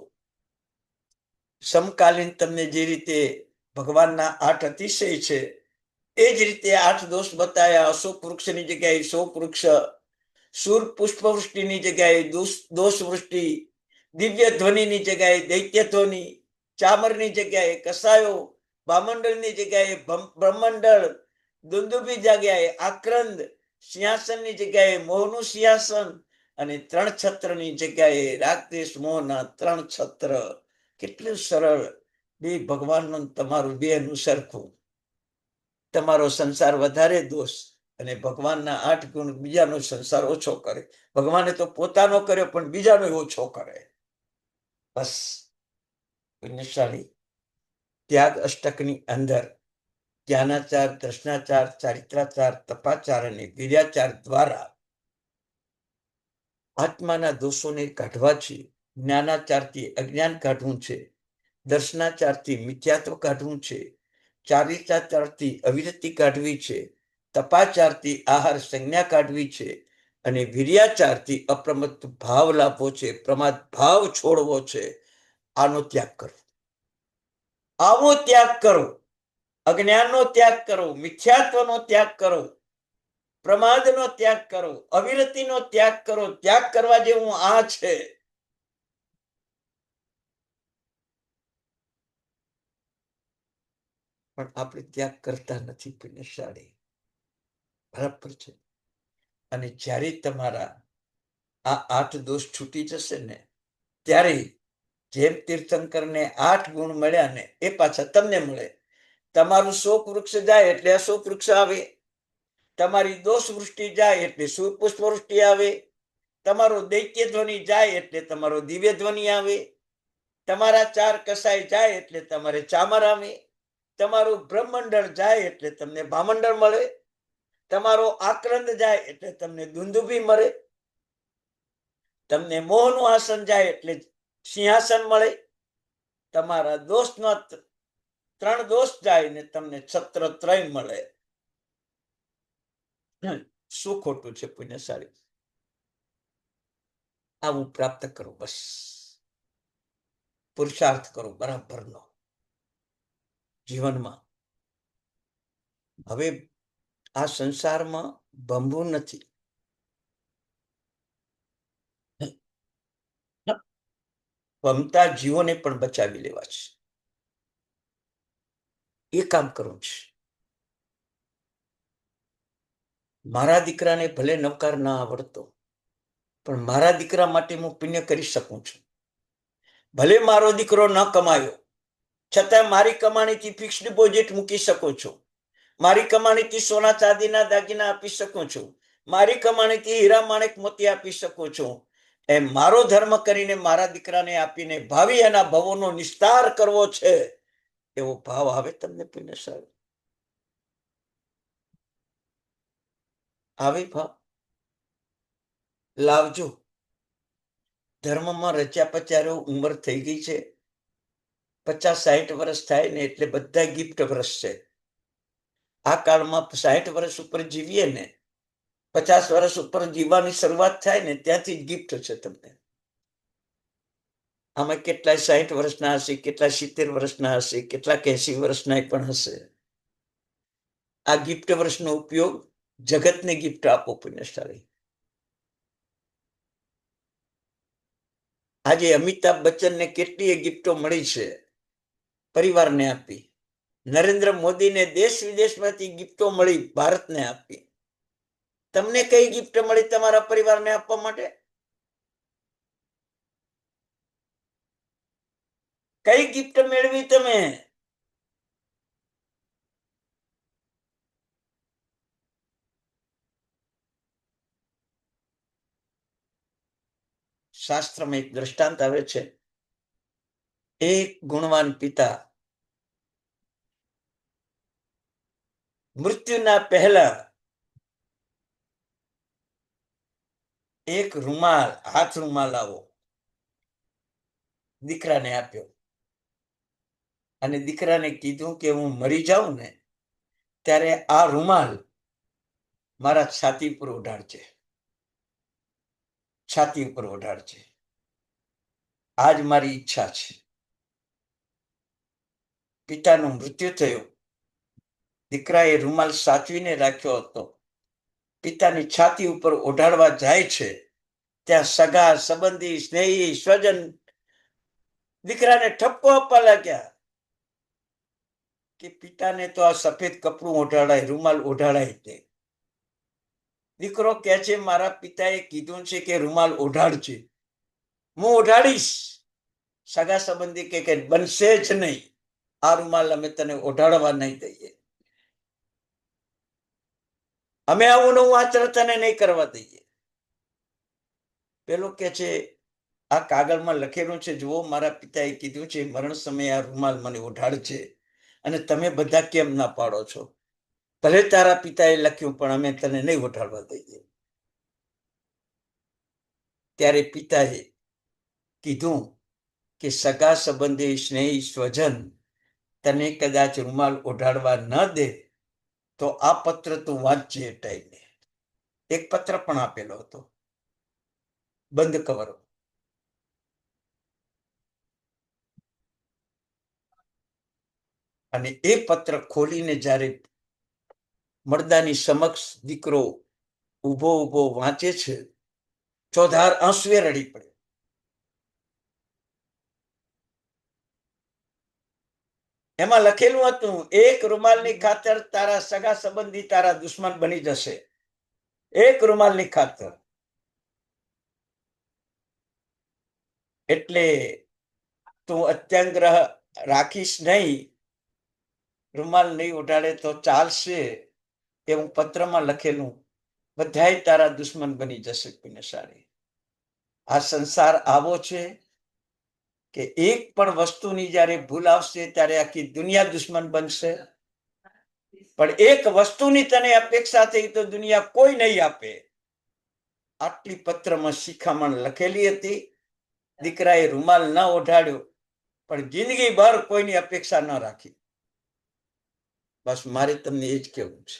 સમકાલીન તમને જે રીતે ભગવાનના 8 અતિશય છે એ જ રીતે 8 દોષ બતાવ્યા. અશોક વૃક્ષની જગ્યાએ શોક વૃક્ષ, સૂર પુષ્પવૃષ્ટિની જગ્યાએ દોષ વૃષ્ટિ, દિવ્ય ધ્વનિની જગ્યાએ દૈત્ય ધ્વનિ, ચામરની જગ્યાએ કસાયો, ભામંડળની જગ્યાએ બ્રહ્મંડળ, દુંદુભી જગ્યાએ આક્રંદ, સિંહાસનની જગ્યાએ મોહનું સિંહાસન અને 3 છત્રની જગ્યાએ રાગદ્વેષ મોહના 3 છત્ર. કેટલું સરળ. બે ભગવાનનું તમારું બેનું સરખું. તમારો સંસાર વધારે દોષ અને ભગવાનના 8 ગુણ બીજાનો સંસાર ઓછો કરે. ભગવાને તો પોતાનો કર્યો પણ બીજાનો ઓછો કરે. બસ પુણ્યશાળી ત્યાગ અષ્ટકની અંદર જ્ઞાનાચાર, દર્શનાચાર, ચારિત્રાચાર, તપાચાર અને વીર્યાચાર દ્વારા આત્માના દોષોને કાઢવા છે. જ્ઞાનાચારથી અજ્ઞાન કાઢવું છે, દર્શનાચારથી મિથ્યાત્વ કાઢવું છે, ચારિત્રાચારથી અવિરતિ કાઢવી છે, તપાચારથી આહાર સંજ્ઞા કાઢવી છે અને વીર્યાચારથી અપ્રમત્ત ભાવ લાવવો છે, પ્રમાદ ભાવ છોડવો છે. આનો ત્યાગ કરો. આવો ત્યાગ કરો. અજ્ઞાનનો ત્યાગ કરો, મિથ્યાત્વનો ત્યાગ કરો, પ્રમાદનો ત્યાગ કરો, અવિરતિનો ત્યાગ કરો. ત્યાગ કરવા જેવું આ છે. પણ આપણે ત્યાગ કરતા નથી પુણ્યશાળી. બરાબર છે. અને જ્યારે તમારા આ 8 દોષ છૂટી જશે ને ત્યારે જેમ તીર્થંકરને 8 ગુણ મળ્યા ને એ પાછા તમને મળે. તમારું શોક વૃક્ષ જાય એટલે અશોક વૃક્ષ આવે, તમારી દોષ વૃષ્ટિ જાય એટલે સુપુષ્પ વૃષ્ટિ આવે, તમારો દૈત્ય ધ્વનિ જાય એટલે તમારો દિવ્ય ધ્વનિ આવે, તમારા 4 કસાય જાય એટલે તમારે ચામર આવે, તમારું બ્રહ્મંડળ જાય એટલે તમને ભામંડળ મળે, તમારો આક્રંદ જાય એટલે તમને દુંદુભી મળે, તમને મોહનું આસન જાય એટલે સિંહાસન મળે, તમારા દોષનો 3 દોષ જાય ને તમને છત્ર ત્રય મળે. શું ખોટું છે પુણ્યશાળી? આવું પ્રાપ્ત કરો. બસ પુરુષાર્થ કરો બરાબરનો જીવનમાં. હવે આ સંસારમાં ભંભવું નથી. ભમતા જીવોને પણ બચાવી લેવા છે. એ કામ કરવું છે. મારા દીકરાને ભલે નવકાર ના આવડતો પણ મારા દીકરા માટે હું પુણ્ય કરી શકું છું. ભલે મારો દીકરો ન કમાયો છતાં મારી કમાણીથી ફિક્સ ડિપોઝિટ મૂકી શકું છું, મારી કમાણીથી સોના ચાંદીના દાગીના આપી શકું છું, મારી કમાણીથી હીરા માણેક મોતી આપી શકું છું. એમ મારો ધર્મ કરીને મારા દીકરાને આપીને ભાવિ એના ભવોનો નિસ્તાર કરવો છે. એવો ભાવ આવે તમને પુણ્યશાળી? આવે ભાવ? લાવજો. ધર્મમાં રચ્યા પચ્યા ઉંમર થઈ ગઈ છે. 50-60 વર્ષ થાય ને એટલે બધા ગિફ્ટ વર્ષ છે. આ કાળમાં 60 વર્ષ ઉપર જીવીએ ને 50 વર્ષ ઉપર જીવવાની શરૂઆત થાય ને ત્યાંથી જ ગિફ્ટ છે તમને. આમાં કેટલાય 60 વર્ષના હશે, કેટલા 70 વર્ષના હશે, કેટલાક 80 વર્ષના પણ હશે. આ ગિફ્ટ વર્ષનો ઉપયોગ જગતને ગિફ્ટ આપો પુણ્યશાળી. આજે અમિતાભ બચ્ચનને કેટલીય ગિફ્ટો મળી છે, પરિવારને આપી. નરેન્દ્ર મોદીને દેશ વિદેશમાંથી ગિફ્ટો મળી, ભારતને આપી. તમને કઈ ગિફ્ટ મળી તમારા પરિવારને આપવા માટે? કઈ ગિફ્ટ મેળવી તમે? શાસ્ત્રમાં એક દ્રષ્ટાંત આવે છે. એક ગુણવાન પિતા મૃત્યુના પહેલા એક રૂમાલ, હાથ રૂમાલ આવો દીકરાને આપ્યો. અને દીકરાને કીધું કે હું મરી જાઉં ને ત્યારે આ રૂમાલ મારા છાતી પર ઓઢાડજે, છાતી ઉપર ઓઢાડજે. આજ મારી ઈચ્છા છે. પિતાનું મૃત્યુ થયું. દીકરાએ રૂમાલ સાચવીને રાખ્યો હતો. પિતાની છાતી ઉપર ઓઢાડવા જાય છે ત્યાં સગા સંબંધી સ્નેહી સ્વજન દીકરાને ઠપકો આપવા લાગ્યા કે પિતાને તો આ સફેદ કપડું ઓઢાડાય, રૂમાલ ઓઢાડાય. તે દીકરો કહે છે મારા પિતાએ કીધું છે કે રૂમાલ ઓઢાડજે, હું ઓઢાડીશ. સગા સંબંધી કે બનશે જ નહીં, આ રૂમાલ અમે તને ઓઢાડવા નહીં દઈએ, અમે આવું નવું આચરણ તને નહીં કરવા દઈએ. પેલો કે છે આ કાગળમાં લખેલું છે, જુઓ મારા પિતાએ કીધું છે મરણ સમયે આ રૂમાલ મને ઓઢાડજે, અને તમે બધા કેમ ના પાડો છો? ભલે તારા પિતાએ લખ્યું પણ અમે તને નહીં ઓઢાડવા દઈએ. ત્યારે પિતાએ કીધું કે સગા સંબંધી સ્નેહી સ્વજન તને કદાચ રૂમાલ ઓઢાડવા ન દે તો આ પત્ર તું વાંચજે. એ ટાઈમે એક પત્ર પણ આપેલો હતો, બંધ કવર. અને એ પત્ર ખોલીને જ્યારે મરદાની સમક્ષ દીકરો ઉભો ઉભો વાંચે છે, ચોધાર આંસુએ રડી પડે. એમાં લખેલું હતું, એક રૂમાલની ખાતર તારા સગા સંબંધી તારા દુશ્મન બની જશે. એક રૂમાલની ખાતર. એટલે તું અત્યાગ્રહ રાખીશ નહીં, રૂમાલ નહીં ઓઢાડે તો ચાલશે એવું પત્રમાં લખેલું. બધાય તારા દુશ્મન બની જશે. પુણ્યશાળી, આ સંસાર આવો છે કે એક પણ વસ્તુની જ્યારે ભૂલ આવશે ત્યારે આખી દુનિયા દુશ્મન બનશે. પણ એક વસ્તુની તને અપેક્ષા થઈ તો દુનિયા કોઈ નહીં આપે. આટલી પત્રમાં શિખામણ લખેલી હતી. દીકરાએ રૂમાલ ન ઓઢાડ્યો પણ જિંદગીભર કોઈની અપેક્ષા ન રાખી. બસ મારે તમને એ જ કહેવું છે.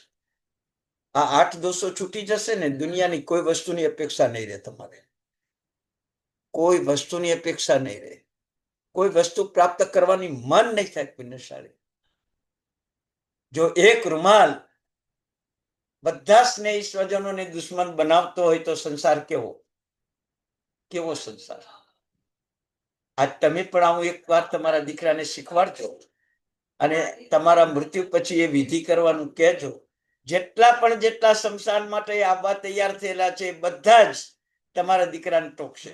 આ 8 દોષો છૂટી જશે ને, દુનિયાની કોઈ વસ્તુની અપેક્ષા નહીં રહે. તમારે કોઈ વસ્તુની અપેક્ષા નહીં રહે. કોઈ વસ્તુ પ્રાપ્ત કરવાની મન નહીં થાય. પુણ્યશાળી, જો એક રૂમાલ બધા સ્નેહી સ્વજનોને દુશ્મન બનાવતો હોય તો સંસાર કેવો કેવો સંસાર. આજ તમે પણ આવું એક વાર તમારા દીકરાને શીખવાડજો અને તમારા મૃત્યુ પછી એ વિધિ કરવાનું કહેજો. જેટલા શમશાન માટે આવવા તૈયાર થયેલા છે બધા જ તમારા દીકરાને ટોકશે.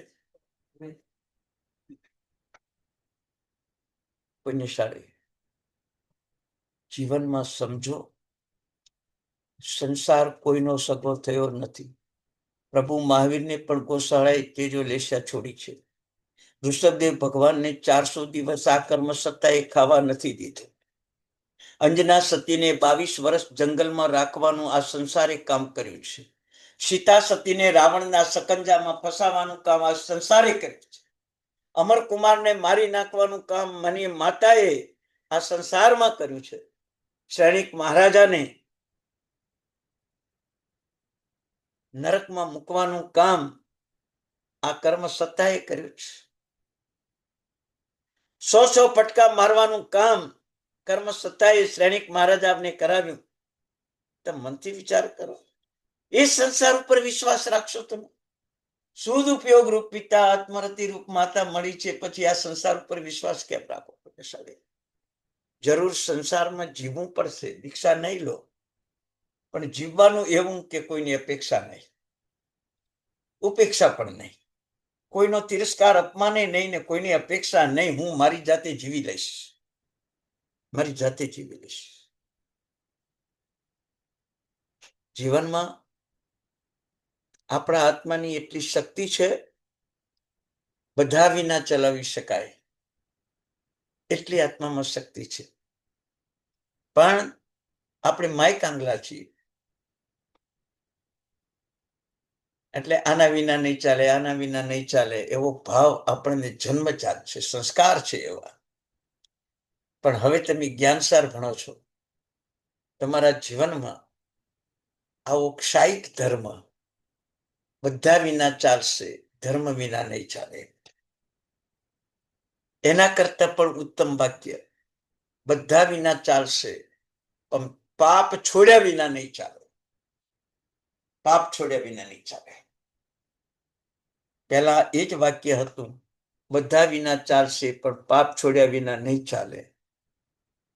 પુણ્યશાળી, જીવનમાં સમજો, સંસાર કોઈનો સગો થયો નથી. પ્રભુ મહાવીરને પણ ગોશાળાએ તેજો લેશા છોડી છે. ઋષભદેવ ભગવાનને 400 દિવસ આ કર્મ સત્તાએ ખાવા નથી દીધું. અંજના સતીને 22 વર્ષ જંગલમાં રાખવાનું આ સંસારે કામ કર્યું છે. સીતા સતીને રાવણના સકંજામાં ફસાવાનું કામ આ સંસારે કર્યું છે. અમરકુમારને મારી નાખવાનું કામ મને માતાએ આ સંસારમાં કર્યું છે. સૈનિક મહારાજાને નરકમાં મૂકવાનું કામ આ કર્મ સત્તાએ કર્યું છે. 100 ફટકા મારવાનું કામ કર્મ સત્તાએ શ્રેણિક મહારાજાને કરાવ્યું. તમે મનથી વિચાર કરો, એ સંસાર ઉપર વિશ્વાસ રાખશો તમે? શુદ્ધ ઉપયોગ રૂપ પિતા, આત્મરતિ રૂપ માતા મળી છે, પછી આ સંસાર ઉપર વિશ્વાસ કેમ રાખો? જરૂર સંસારમાં જીવવું પડશે, દીક્ષા નહીં લો, પણ જીવવાનું એવું કે કોઈની અપેક્ષા નહીં, ઉપેક્ષા પણ નહીં, કોઈનો તિરસ્કાર અપમાને નહીં ને કોઈની અપેક્ષા નહીં. હું મારી જાતે જીવી લઈશ, મારી જાતે જીવી લઈશ. જીવનમાં આપણા આત્માની એટલી શક્તિ છે, બધા વિના ચલાવી શકાય એટલી આત્મામાં શક્તિ છે. પણ આપણે માય કાંગલા છીએ, એટલે આના વિના નહીં ચાલે, આના વિના નહીં ચાલે એવો ભાવ આપણને જન્મજાત છે, સંસ્કાર છે એવા. પણ હવે તમે જ્ઞાનસાર ભણો છો, તમારા જીવનમાં આવો ક્ષાયિક ધર્મ બધા વિના ચાલશે, ધર્મ વિના નહીં ચાલે. એના કરતા પણ ઉત્તમ વાક્ય, બધા વિના ચાલશે પણ પાપ છોડ્યા વિના નહીં ચાલે. પાપ છોડ્યા વિના નહીં ચાલે. પહેલા એ જ વાક્ય હતું, બધા વિના ચાલશે પણ પાપ છોડ્યા વિના નહીં ચાલે.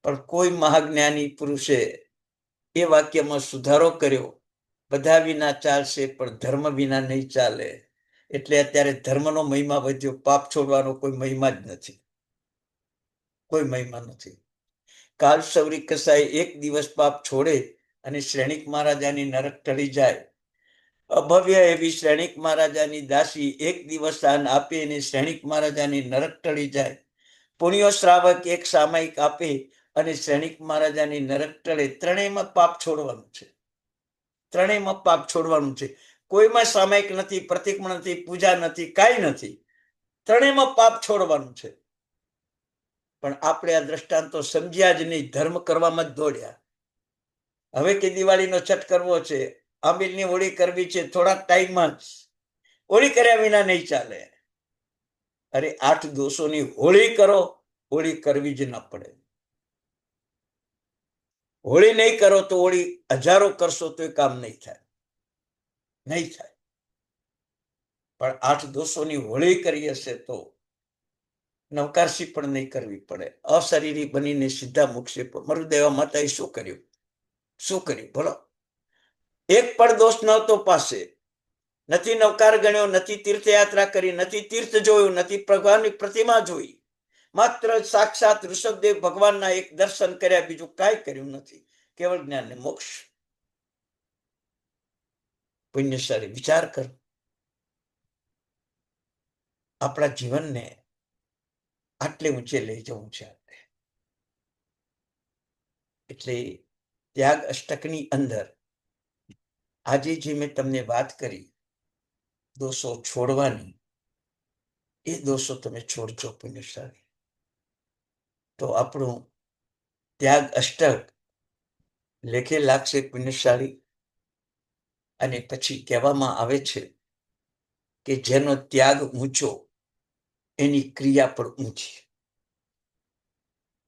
પણ કોઈ મહાજ્ઞાની પુરુષે એ વાક્યમાં સુધારો કર્યો, બધા વિના ચાલશે પણ ધર્મ વિના નહીં ચાલે. એટલે અત્યારે ધર્મનો મહિમા વધ્યો, પાપ છોડવાનો કોઈ મહિમા જ નથી. કોઈ મહિમા નથી. કાલ સૌરી કસાઈ એક દિવસ પાપ છોડે અને શ્રેણિક મહારાજાની નરક ટળી જાય. અભવ્ય એવી શ્રેણિક મહારાજાની દાસી એક દિવસ દાન આપે અને શ્રેણિક મહારાજાની નરક ટળી જાય. પુણ્યો શ્રાવક એક સામાયિક આપે અને શ્રેણિક મહારાજાની નરક ટળે. ત્રણેયમાં પાપ છોડવાનું છે. ત્રણેયમાં પાપ છોડવાનું છે. કોઈમાં સામાયિક નથી, પ્રતિક્રમણ નથી, પૂજા નથી, કાંઈ નથી. ત્રણેયમાં પાપ છોડવાનું છે. પણ આપણે આ દ્રષ્ટાંતો સમજ્યા જ નહીં, ધર્મ કરવામાં જ દોડ્યા. હવે કે દિવાળીનો છઠ કરવો છે, આંબીલની હોળી કરવી છે, થોડાક ટાઈમમાં જ. હોળી કર્યા વિના નહીં ચાલે. અરે 8 દોષોની હોળી કરો, હોળી કરવી જ ન પડે. હોળી નહીં કરો તો હોળી હજારો કરશો તો એ કામ નહીં થાય, નહીં થાય. પણ 8 દોષોની હોળી કરી હશે તો નવકારસી પણ નહીં કરવી પડે. અશરીરી બનીને સીધા મોક્ષે મરુદેવા માતાએ શું કર્યું? શું કર્યું બોલો? એક પણ દોષ નહોતો પાસે. નથી નવકાર ગણ્યો, નથી તીર્થયાત્રા કરી, નથી તીર્થ જોયું, નથી ભગવાનની પ્રતિમા જોઈ. માત્ર સાક્ષાત ઋષભદેવ ભગવાનના એક દર્શન કર્યા, બીજું કાંઈ કર્યું નથી. કેવળ જ્ઞાન ને મોક્ષ. પુણ્યશાળી વિચાર કર. આપણા જીવનને આટલે ઊંચે લઈ જવું છે. એટલે ત્યાગ અષ્ટકની અંદર આજે જે મેં તમને વાત કરી દોષો છોડવાની, એ દોષો તમે છોડજો પુણ્યશાળી. તો આપણું ત્યાગ અષ્ટક લેખે લાગશે પુણ્યશાળી. અને પછી કહેવામાં આવે છે કે જેનો ત્યાગ ઊંચો એની ક્રિયા પણ ઊંચી.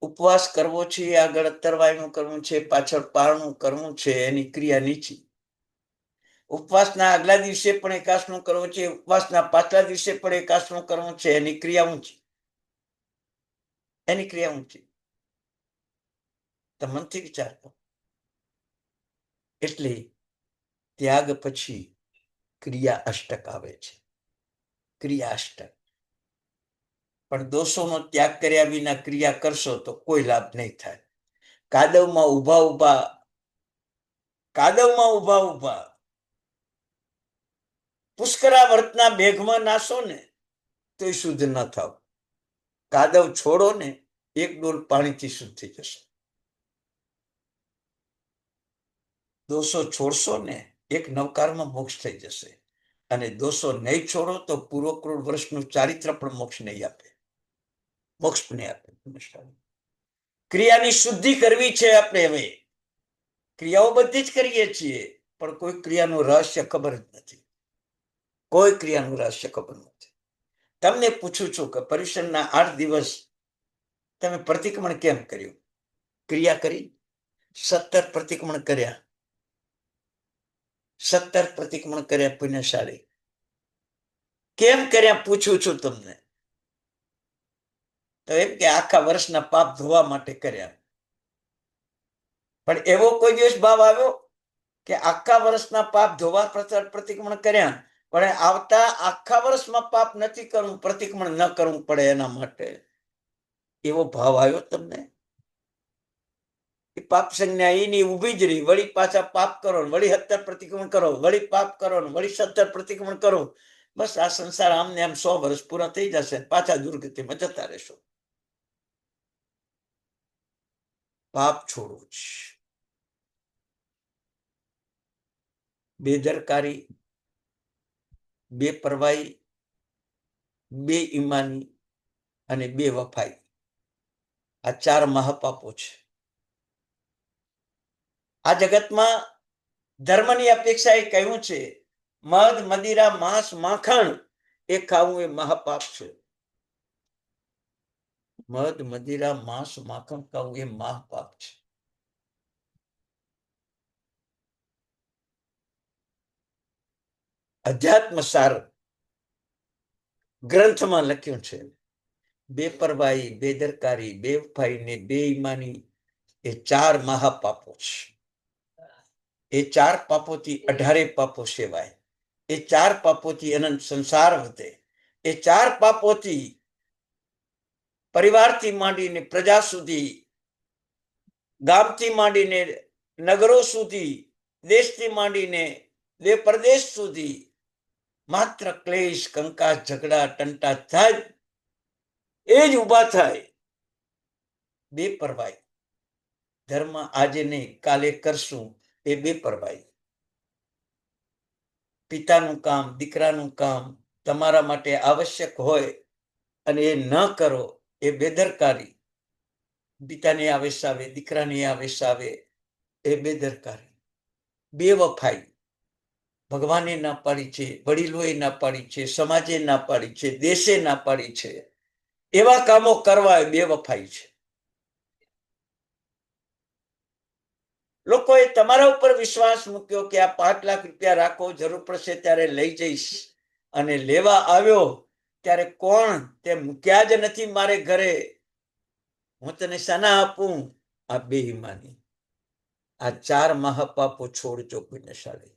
ઉપવાસ કરવો છે, આગળ તરવાયનું કરવું છે, પાછળ પારણું કરવું છે, એની ક્રિયા નીચી. ઉપવાસના આગલા દિવસે પણ એકાસનું કરવું છે, ઉપવાસના પાછલા દિવસે પણ એકાસનું કરવું છે, એની ક્રિયા ઊંચી. એની ક્રિયા ઊંચી. તો મનથી વિચાર કરો. એટલે ત્યાગ પછી ક્રિયા અષ્ટક આવે છે. ક્રિયા અષ્ટક. પણ દોષોનો ત્યાગ કર્યા વિના ક્રિયા કરશો તો કોઈ લાભ નહીં થાય. કાદવમાં ઊભા પુષ્કરા વર્તના મેઘમાં નાશો ને તો શુદ્ધ ન થાવ. કાદવ છોડો ને, એક ડોલ પાણીથી શુદ્ધ થઈ જશે. દોષો છોડશો ને, એક નવકારમાં મોક્ષ થઈ જશે. અને દોષો નહીં છોડો તો પૂર્વ કરોડ વર્ષનું ચારિત્ર પણ મોક્ષ નહીં આપે. મોક્ષ પણ નહીં આપે. ક્રિયાની શુદ્ધિ કરવી છે આપણે. હવે ક્રિયાઓ બધી જ કરીએ છીએ, પણ કોઈ ક્રિયાનું રહસ્ય ખબર જ નથી. કોઈ ક્રિયાનું રહસ્ય ખબર નથી. તમને પૂછું છું કે પર્યુષણના 8 દિવસ તમે પ્રતિક્રમણ કેમ કર્યું? ક્રિયા કરી? 17 પ્રતિક્રમણ કર્યા. 17 પ્રતિક્રમણ કર્યા પુણ્યશાળી. કેમ કર્યા પૂછું છું તમને. તો એમ કે આખા વર્ષના પાપ ધોવા માટે કર્યા. પણ એવો કોઈ દિવસ ભાવ આવ્યો કે આખા વર્ષના પાપ ધોવા પ્રતિક્રમણ કર્યા, પણ આવતા આખા વર્ષમાં પાપ નથી કરવું, પ્રતિક્રમણ ન કરવું પડે એના માટે? એવો ભાવ આવ્યો તમને? પાપ સંજ્ઞા એની ઊભી જ રહી. વળી પાછા પાપ કરો, વળી 17 પ્રતિક્રમણ કરો, વળી પાપ કરો, વળી 17 પ્રતિક્રમણ કરો. બસ આ સંસાર આમને આમ 100 વર્ષ પૂરા થઈ જશે, પાછા દુર્ગતિમાં જતા રહેશો. પાપ છોડવું છે. બેદરકારી, બેપરવાહી, બેઈમાની અને બેવફાઈ, આ 4 મહાપાપો છે. આ જગતમાં ધર્મની અપેક્ષા એ કહ્યું છે મધ મદિરા માંસ માખણ એ ખાવું એ મહાપાપ છે. મધ મદિરા માંસ માખણ ખાવું એ મહાપાપ છે. અધ્યાત્મ સાર ગ્રંથમાં લખ્યું છે બેપરવાહી, બેદરકારી, બેવફાઈ ને બેઈમાની એ 4 મહાપાપો છે. એ 4 પાપોથી 18 પાપો સેવાય. એ 4 પાપોથી અનંત સંસાર વધે. એ 4 પાપોથી પરિવારથી માંડીને પ્રજા સુધી, ગામથી માંડીને નગરો સુધી, દેશથી માંડીને પરદેશ સુધી માત્ર ક્લેશ, કંકાસ, ઝઘડા, ટંટા થાય એ જ ઉભા થાય. બેપરવાહી. ધર્મ આજે નહીં કાલે કરશું એ બેપરવાહી. પિતાનું કામ, દીકરાનું કામ તમારા માટે આવશ્યક હોય અને એ ન કરો એ બેદરકારી. પિતાને આવેશ આવે, દીકરાને આવેશ આવે એ બેદરકારી. બેવફાઈ. ભગવાને ના પાડી છે, વડીલોએ ના પાડી છે, સમાજે ના પાડી છે, દેશે ના પાડી છે, એવા કામો કરવા એ બેવફાઈ છે. લોકોએ તમારા ઉપર વિશ્વાસ મૂક્યો કે આ 5 લાખ રૂપિયા રાખો, જરૂર પડશે ત્યારે લઈ જઈશ, અને લેવા આવ્યો ત્યારે કોણ તે મૂક્યા જ નથી મારે ઘરે, હું તને શાના આપું? આ બેઈમાની. આ 4 મહાપાપો છોડજો પુણ્યશાળી.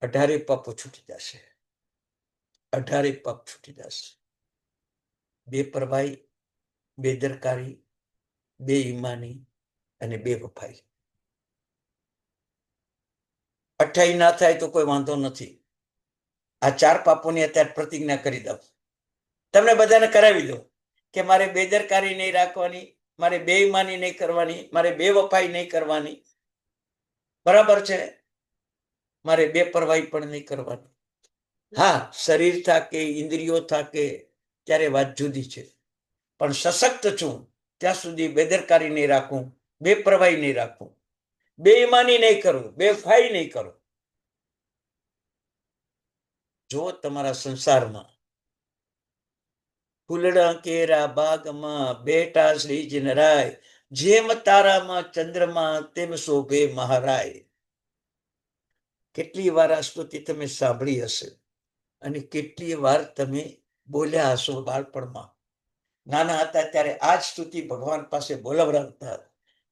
18 પાપો છૂટી જશે. 18 પાપ છૂટી જશે. બેપરવાહી, બેદરકારી, બેઈમાની અને બેવફાઈ. 28 ના થાય તો કોઈ વાંધો નથી. આ 4 પાપોની અત્યારે પ્રતિજ્ઞા કરી દઉં, તમને બધાને કરાવી દો કે મારે બેદરકારી નહીં રાખવાની, મારે બેઈમાની નહીં કરવાની, મારે બેવફાઈ નહીં કરવાની, બરાબર છે? મારે બેપરવાહી પણ નહીં કરવાની. હા, શરીર થાકે, ઇન્દ્રિયો થાકે ત્યારે વાત જુદી છે, પણ સશક્ત છું ત્યાં સુધી બેદરકારી નહીં રાખું, બેપરવાહી નહીં રાખું, બેઈમાની નહીં કરું, બેવફાઈ નહીં કરું. જો તમારા સંસારમાં ફૂલડા કેરા બાગમાં બેટા શ્રીજી નરાય, જેમ તારામાં ચંદ્રમાં તેમ શોભે મહારાય. કેટલી વાર આ સ્તુતિ તમે સાંભળી હશે અને કેટલી વાર તમે બોલ્યા હશો બાળપણમાં. નાના હતા ત્યારે આ જ સ્તુતિ ભગવાન પાસે બોલાવડાવતા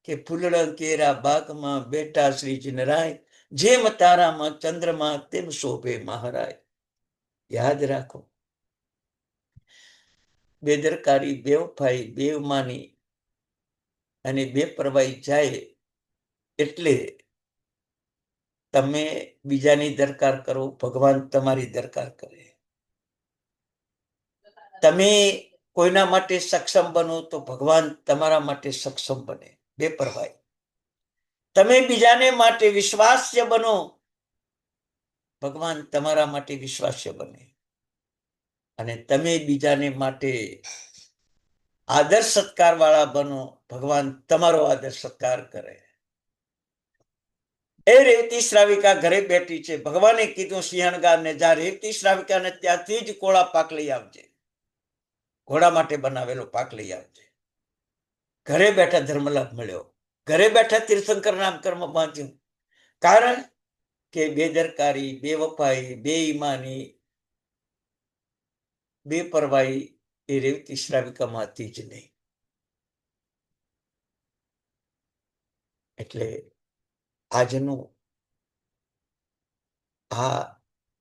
કે ફૂલડા કેરા બાગમાં બેટા શ્રીજી નરાય, જેમ તારામાં ચંદ્રમાં તેમ શોભે મહારાય. યાદ રાખો, બેદરકારી, બેવફાઈ, બેવમાની અને બેપરવાહી જાય એટલે તમે બીજાની દરકાર કરો, ભગવાન તમારી દરકાર કરે. તમે કોઈના માટે સક્ષમ બનો તો ભગવાન તમારા માટે સક્ષમ બને. બેપરવાહી. તમે બીજાને માટે વિશ્વાસ્ય બનો, ભગવાન તમારા માટે વિશ્વાસ્ય બને. અને તમે બીજાને માટે આદર સત્કાર વાળા બનો, ભગવાન તમારો આદર સત્કાર કરે. એ રેવતી શ્રાવિકા ઘરે બેઠી છે, ભગવાને કીધું સિંહણગારને જા રેવતી શ્રાવિકાને ત્યાંથી જ કોળા પાક લઈ આવજે, ઘોડા માટે બનાવેલો પાક લઈ આવજે. ઘરે બેઠા ધર્મલાભ મળ્યો, ઘરે બેઠા તીર્થંકર નામ કર્મ બાંધ્યું. કારણ કે બેદરકારી, બેવફાઈ, બેઈમાની, બેપરવાહી એ રેવતી શ્રાવિકામાં હતી જ નહીં. એટલે આજનું આ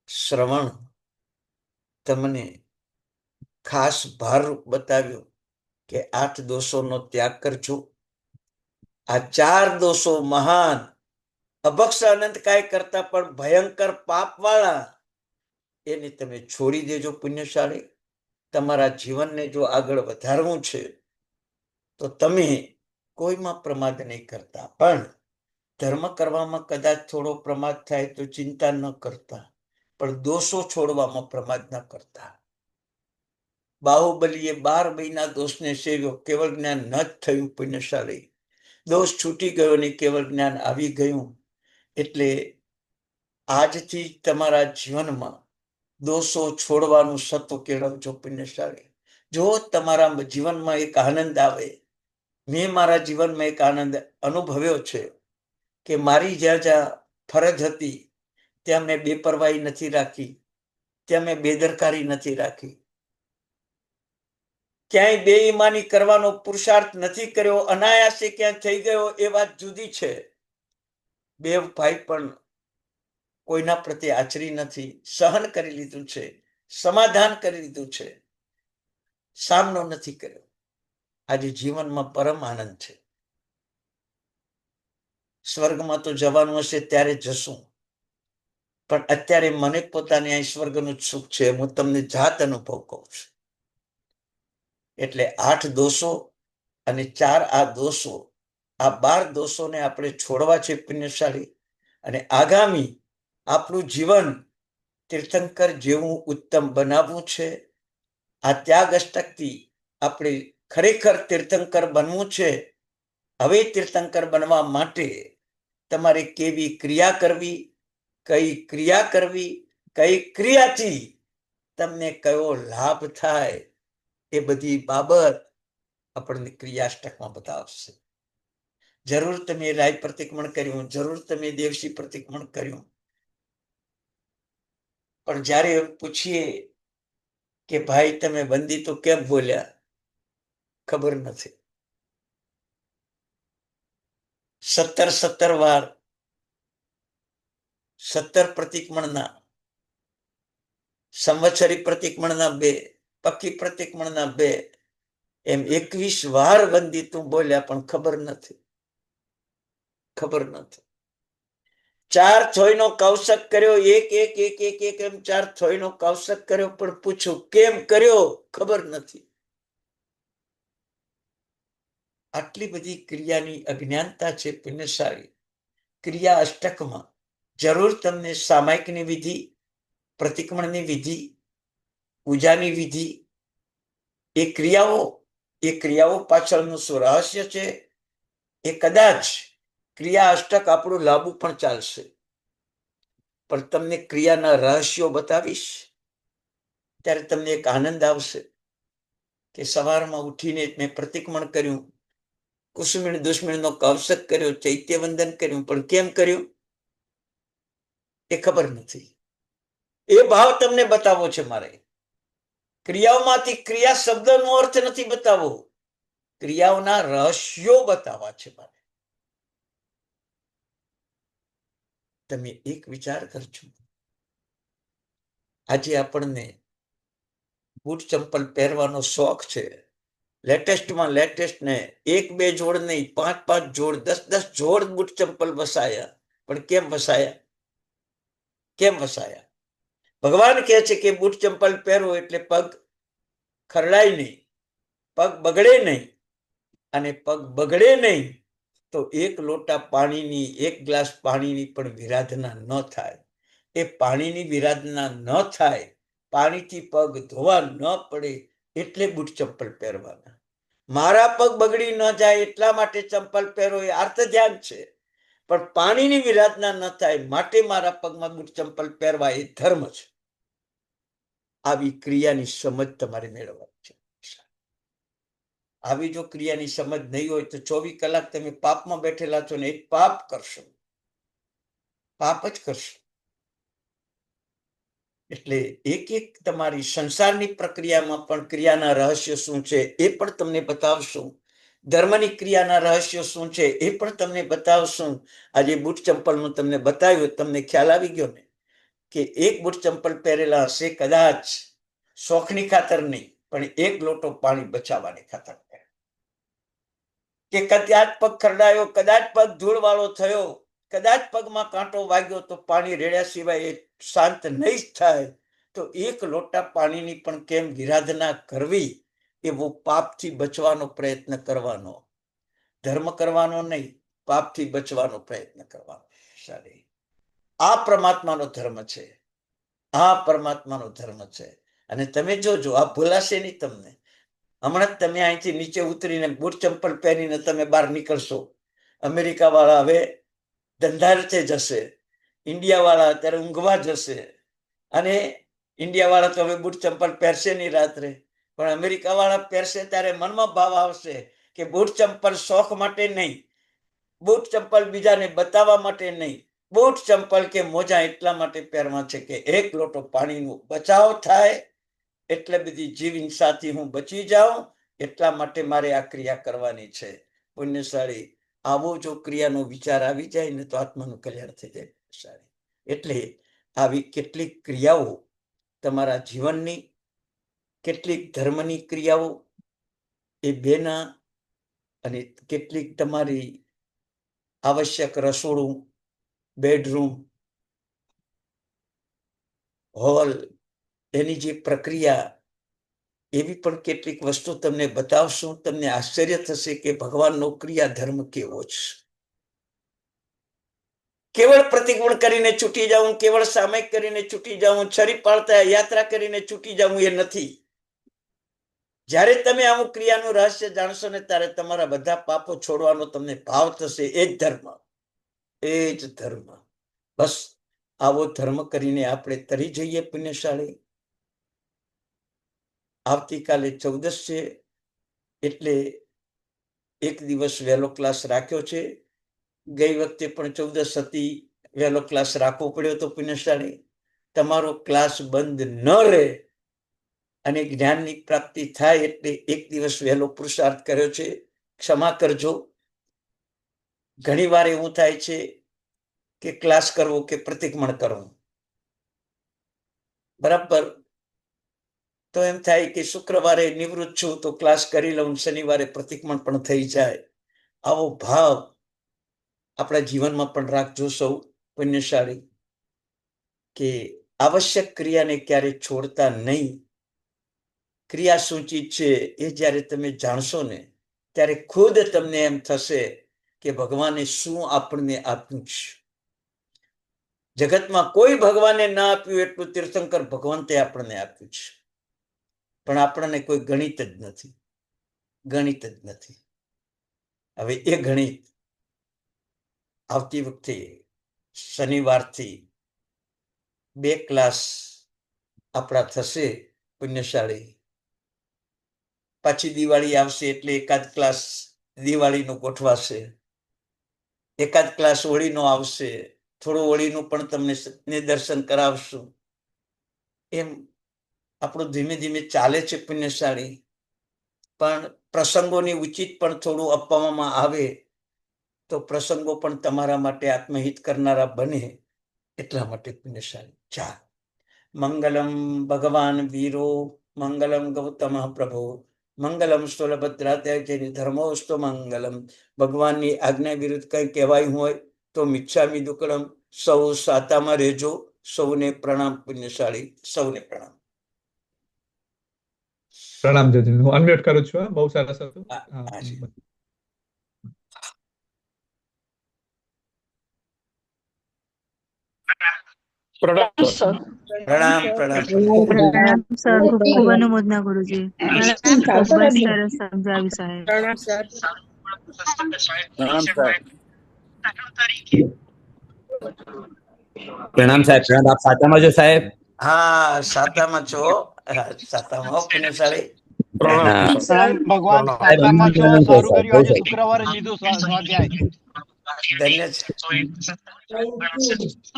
શ્રવણ તમને ખાસ ભારરૂપ બતાવ્યું કે 8 દોષોનો ત્યાગ કરજો. આ 4 દોષો મહાન, અભક્ષ અનંતકાય કરતા પણ ભયંકર પાપ વાળા, એને તમે છોડી દેજો પુણ્યશાળી. તમારા જીવનને જો આગળ વધારવું છે તો તમે કોઈમાં પ્રમાદ નહીં કરતા, પણ ધર્મ કરવામાં કદાચ થોડો પ્રમાદ થાય તો ચિંતા ન કરતા, પણ દોષો છોડવામાં પ્રમાદ ન કરતા. બાહુબલીએ 12 મહિના દોષને સેવ્યો, કેવળ જ્ઞાન ન જ થયું પુણ્યશાળી. દોષ છૂટી ગયો ને કેવળ જ્ઞાન આવી ગયું. એટલે આજથી તમારા જીવનમાં દોષો છોડવાનું સત્વ કેળવજો પુણ્યશાળી. જો તમારા જીવનમાં એક આનંદ આવે, મેં મારા જીવનમાં એક આનંદ અનુભવ્યો છે કે મારી જ્યાં જ્યાં ફરજ હતી ત્યાં મેં બેપરવાહી નથી રાખી, ત્યાં મેં બેદરકારી નથી રાખી, ક્યાંય બેઈમાની કરવાનો પુરુષાર્થ નથી કર્યો, અનાયાસે ક્યાં થઈ ગયો એ વાત જુદી છે. બે ભાઈ પણ કોઈના પ્રત્યે આચરી નથી, સહન કરી લીધું છે, સમાધાન કરી લીધું છે, સામનો નથી કર્યો. આજે જીવનમાં પરમ આનંદ છે. સ્વર્ગમાં તો જવાનું હશે ત્યારે જશું, પણ અત્યારે મને પોતાને અહીં સ્વર્ગનું સુખ છે, હું તમને જાત અનુભવ કહું છું. એટલે 8 દોષો અને 4 આ દોષો, આ 12 દોષોને આપણે છોડવા છે પુણ્યશાળી. અને આગામી આપણું જીવન તીર્થંકર જેવું ઉત્તમ બનાવવું છે. આ ત્યાગ અષ્ટકથી આપણે ખરેખર તીર્થંકર બનવું છે. હવે તીર્થંકર બનવા માટે તમારે કેવી ક્રિયા કરવી, કઈ ક્રિયા કરવી, કઈ ક્રિયાથી તમને કયો લાભ થાય, એ બધી બાબત આપણને ક્રિયાષ્ટકમાં બતાવશે. જરૂર તમે રાય પ્રતિક્રમણ કર્યું, જરૂર તમે દેવશી પ્રતિક્રમણ કર્યું, પણ જ્યારે પૂછીએ કે ભાઈ તમે વંદી તો કેમ બોલ્યા, ખબર નથી. 17 વાર 17 પ્રતિક્રમણના, સંવત્સરી પ્રતિક્રમણના 2, પક્ષી પ્રતિક્રમણના 2, એમ 21 વાર વંદી તું બોલ્યા, પણ ખબર નથી. 4 થોઈનો કૌશક કર્યો, એક એક એક એક એક એમ 4 થોઈનો કૌશક કર્યો, પણ પૂછું કેમ કર્યો, ખબર નથી. આટલી બધી ક્રિયાની અજ્ઞાનતા છે પુણ્યશાળી. ક્રિયા અષ્ટકમાં જરૂર તમને સામાયિકની વિધિ, પ્રતિક્રમણની વિધિ, પૂજાની વિધિ, એ ક્રિયાઓ પાછળનું શું રહસ્ય છે, એ કદાચ ક્રિયા અષ્ટક આપણું લાંબુ પણ ચાલશે, પણ તમને ક્રિયાના રહસ્યો બતાવીશ ત્યારે તમને એક આનંદ આવશે કે સવારમાં ઉઠીને મેં પ્રતિક્રમણ કર્યું, કુસુમિણ દુશ્મણનો કૌશક કર્યો, ચૈત્યવંદન કર્યું, પણ કેમ કર્યું એ ખબર નથી. એ ભાવ તમને બતાવવો છે મારે. ક્રિયાઓમાંથી ક્રિયા શબ્દનો અર્થ નથી બતાવવો, ક્રિયાઓના રહસ્યો બતાવવા છે મારે. તમે એક વિચાર કરજો, આજે આપણને બૂટ ચંપલ પહેરવાનો શોખ છે, લેટેસ્ટમાં લેટેસ્ટ ને 1-2 જોડ નહીં, 5-5 જોડ, 10-10 જોડ બૂટ ચંપલ વસાયા, પણ કેમ વસાયા? ભગવાન કહે છે કે બૂટ ચંપલ પહેરો એટલે પગ ખરડાય નહીં, પગ બગડે નહીં, અને પગ બગડે નહીં તો 1 લોટા પાણીની, 1 ગ્લાસ પાણીની પણ વિરાધના ન થાય. એ પાણીની વિરાધના ન થાય, પાણીથી પગ ધોવા ન પડે એટલે બૂટ ચંપલ પહેરવાના. મારા પગ બગડી ન જાય એટલા માટે ચંપલ પહેરો, એ અર્થ ધ્યાન છે, પણ પાણીની વિરાધના ન થાય માટે મારા પગમાં બૂટ ચંપલ પહેરવા, એ ધર્મ છે. આવી ક્રિયાની સમજ તમારે મેળવવાની છે. આવી જો ક્રિયાની સમજ નહીં હોય તો 24 કલાક તમે પાપમાં બેઠેલા છો ને એ પાપ કરશો, પાપ જ કરશો. એટલે એક તમારી સંસારની પ્રક્રિયામાં પણ ક્રિયાના રહસ્યો શું છે એ પણ તમને બતાવશું. ધર્મની ક્રિયાના રહસ્યો શું છે એ પણ તમને બતાવશું. આજે બૂટ ચંપલનું તમને બતાવ્યું, તમને ખ્યાલ આવી ગયો ને કે 1 બૂટ ચંપલ પહેરેલા હશે, કદાચ શોખની ખાતર નહીં, પણ 1 લોટો પાણી બચાવવાની ખાતર, કે કદાચ પગ ખરડાયો, કદાચ પગ ધૂળવાળો થયો, કદાચ પગમાં કાંટો વાગ્યો તો પાણી રેડ્યા સિવાય એ શાંત નહીં થાય, તો 1 લોટા પાણીની પણ કેમ વિરાધના કરવી, એવો પાપથી બચવાનો પ્રયત્ન કરવાનો, ધર્મ કરવાનો નહીં, પાપથી બચવાનો પ્રયત્ન કરવાનો. આ પરમાત્માનો ધર્મ છે, આ પરમાત્માનો ધર્મ છે. અને તમે જોજો આ ભૂલાશે નહીં તમને. હમણાં જ તમે અહીંથી નીચે ઉતરીને બૂટ ચંપલ પહેરીને તમે બહાર નીકળશો. અમેરિકા વાળા હવે ધંધાર્થે જશે, ઇન્ડિયા વાળા અત્યારે ઊંઘવા જશે, અને ઇન્ડિયા વાળા તો હવે બૂટ ચંપલ પહેરશે નહીં રાત્રે, પણ અમેરિકા વાળા પહેરશે ત્યારે મનમાં ભાવ આવશે કે બૂટ ચંપલ શોખ માટે નહીં, બૂટ ચંપલ બીજાને બતાવવા માટે નહીં, બૂટ ચંપલ કે મોજા એટલા માટે પહેરવા છે કે એક લોટો પાણીનો બચાવ થાય, એટલે બધી જીવ હિંસાથી હું બચી જાઉં, એટલા માટે મારે આ ક્રિયા કરવાની છે. પુણ્યશાળી આવો જો ક્રિયાનો વિચાર આવી જાય ને તો આત્માનું કલ્યાણ થઈ જાય. એટલે આવી કેટલીક ક્રિયાઓ તમારા જીવનની, કેટલીક ધર્મની ક્રિયાઓ એ બેના, અને કેટલીક તમારી આવશ્યક રસોડું, બેડરૂમ, હોલ, એની જે પ્રક્રિયા, એવી પણ કેટલીક વસ્તુ તમને બતાવશું. તમને આશ્ચર્ય થશે કે ભગવાનનો ક્રિયા ધર્મ કેવો છે. કેવળ પ્રતિગુણ કરીને છૂટી જવું, કેવળ સામયિક કરીને છૂટી જવું, છરી પાડતા યાત્રા કરીને છૂટી જવું એ નથી. જ્યારે તમે અમુક ક્રિયાનું રહસ્ય જાણશો ને ત્યારે તમારા બધા પાપો છોડવાનો તમને ભાવ થશે. એ જ ધર્મ, એ જ ધર્મ. બસ આવો ધર્મ કરીને આપણે તરી જઈએ. પુણ્યશાળી આવતીકાલે 14 છે, એટલે એક દિવસ વહેલો ક્લાસ રાખ્યો છે. ગઈ વખતે પણ 14 હતી, વહેલો ક્લાસ રાખવો પડ્યો હતો. પુણ્યશાળી તમારો ક્લાસ બંધ ન રહે અને જ્ઞાનની પ્રાપ્તિ થાય એટલે એક દિવસ વહેલો પુરુષાર્થ કર્યો છે. ક્ષમા કરજો. ઘણી વાર એવું થાય છે કે ક્લાસ કરવો કે પ્રતિક્રમણ કરવું, બરાબર, તો એમ થાય કે શુક્રવારે નિવૃત્ત છું તો ક્લાસ કરી લઉં, શનિવારે પ્રતિક્રમણ પણ થઈ જાય. આવો ભાવ આપણા જીવનમાં પણ રાખજો સૌ પુણ્યશાળી, કે આવશ્યક ક્રિયાને ક્યારે છોડતા નહીં. ક્રિયા શું ચીજ છે એ જ્યારે તમે જાણશો ને ત્યારે ખુદ તમને એમ થશે કે ભગવાને શું આપણને આપ્યું છે. જગતમાં કોઈ ભગવાને ના આપ્યું એટલું તીર્થંકર ભગવંતે આપણને આપ્યું છે, પણ આપણને કોઈ ગણિત જ નથી, ગણિત જ નથી. હવે એ ગણિત આવતી વખતે શનિવારથી 2 ક્લાસ આપણા થશે. પુણ્યશાળી પાછી દિવાળી આવશે એટલે એકાદ ક્લાસ દિવાળીનો ગોઠવાશે, એકાદ ક્લાસ હોળીનો આવશે, થોડું હોળીનું પણ તમને નિદર્શન કરાવશું. એમ આપણું ધીમે ધીમે ચાલે છે. પુણ્યશાળી પણ પ્રસંગોની ઉચિત પણ થોડું આપવામાં આવે તો પ્રસંગો પણ તમારા માટે આત્મહિત કરનારા બને, એટલા માટે. પુણ્યશાળી ચા મંગલમ ભગવાન વીરો, મંગલમ ગૌતમ પ્રભુ, મંગલમ સ્થૂલભદ્રાત્યાય ધર્મોસ્તુ મંગલમ. ભગવાનની આજ્ઞા વિરુદ્ધ કંઈ કહેવાયું હોય તો મિચ્છામિ દુક્કડમ. સૌ સાતામાં રહેજો. સૌને પ્રણામ. પુણ્યશાળી સૌને પ્રણામ. પ્રણામ જતી, હું અનમ્યુટ કરું છું. બહુ સરસ હતું. પ્રણામ પ્રણામ પ્રણામ સર, ખૂબ ખૂબ અનુમોદના ગુરુજી. ખૂબ જ સરસ સમજાવ્યું સાહેબ. પ્રણામ સાહેબ. પ્રણામ. આપ સાચામાં છો સાહેબ? હા, સાતામાં છો. સાતામાં પુણ્યશાળી. ભગવાન સાચામાં છો. સારું કર્યું આજે શુક્રવારે લીધું સ્વાધ્યાય. ધન્ય છે.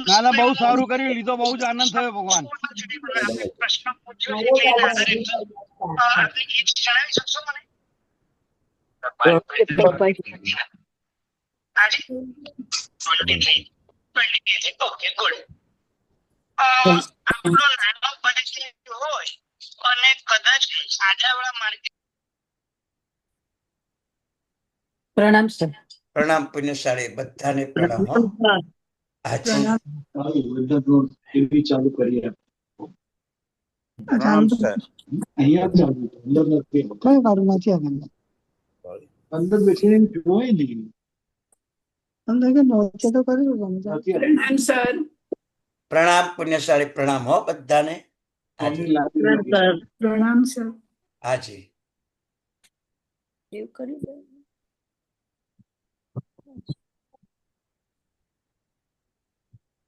ના ના, બહુ સારું કર્યું, લીધો, બહુ જ આનંદ થયો. ભગવાન પ્રણામ સર. પ્રણામ પુણ્યશાળી, બધાને પ્રણામ. ચાલુ કરીએ. પ્રણામ સર. અંદર બેસીને જોવાય નહીં. પ્રણામ પુણ્યશાળી, પ્રણામ હો બધાને. હાજી પ્રણામ સર. હાજી એવું કર્યું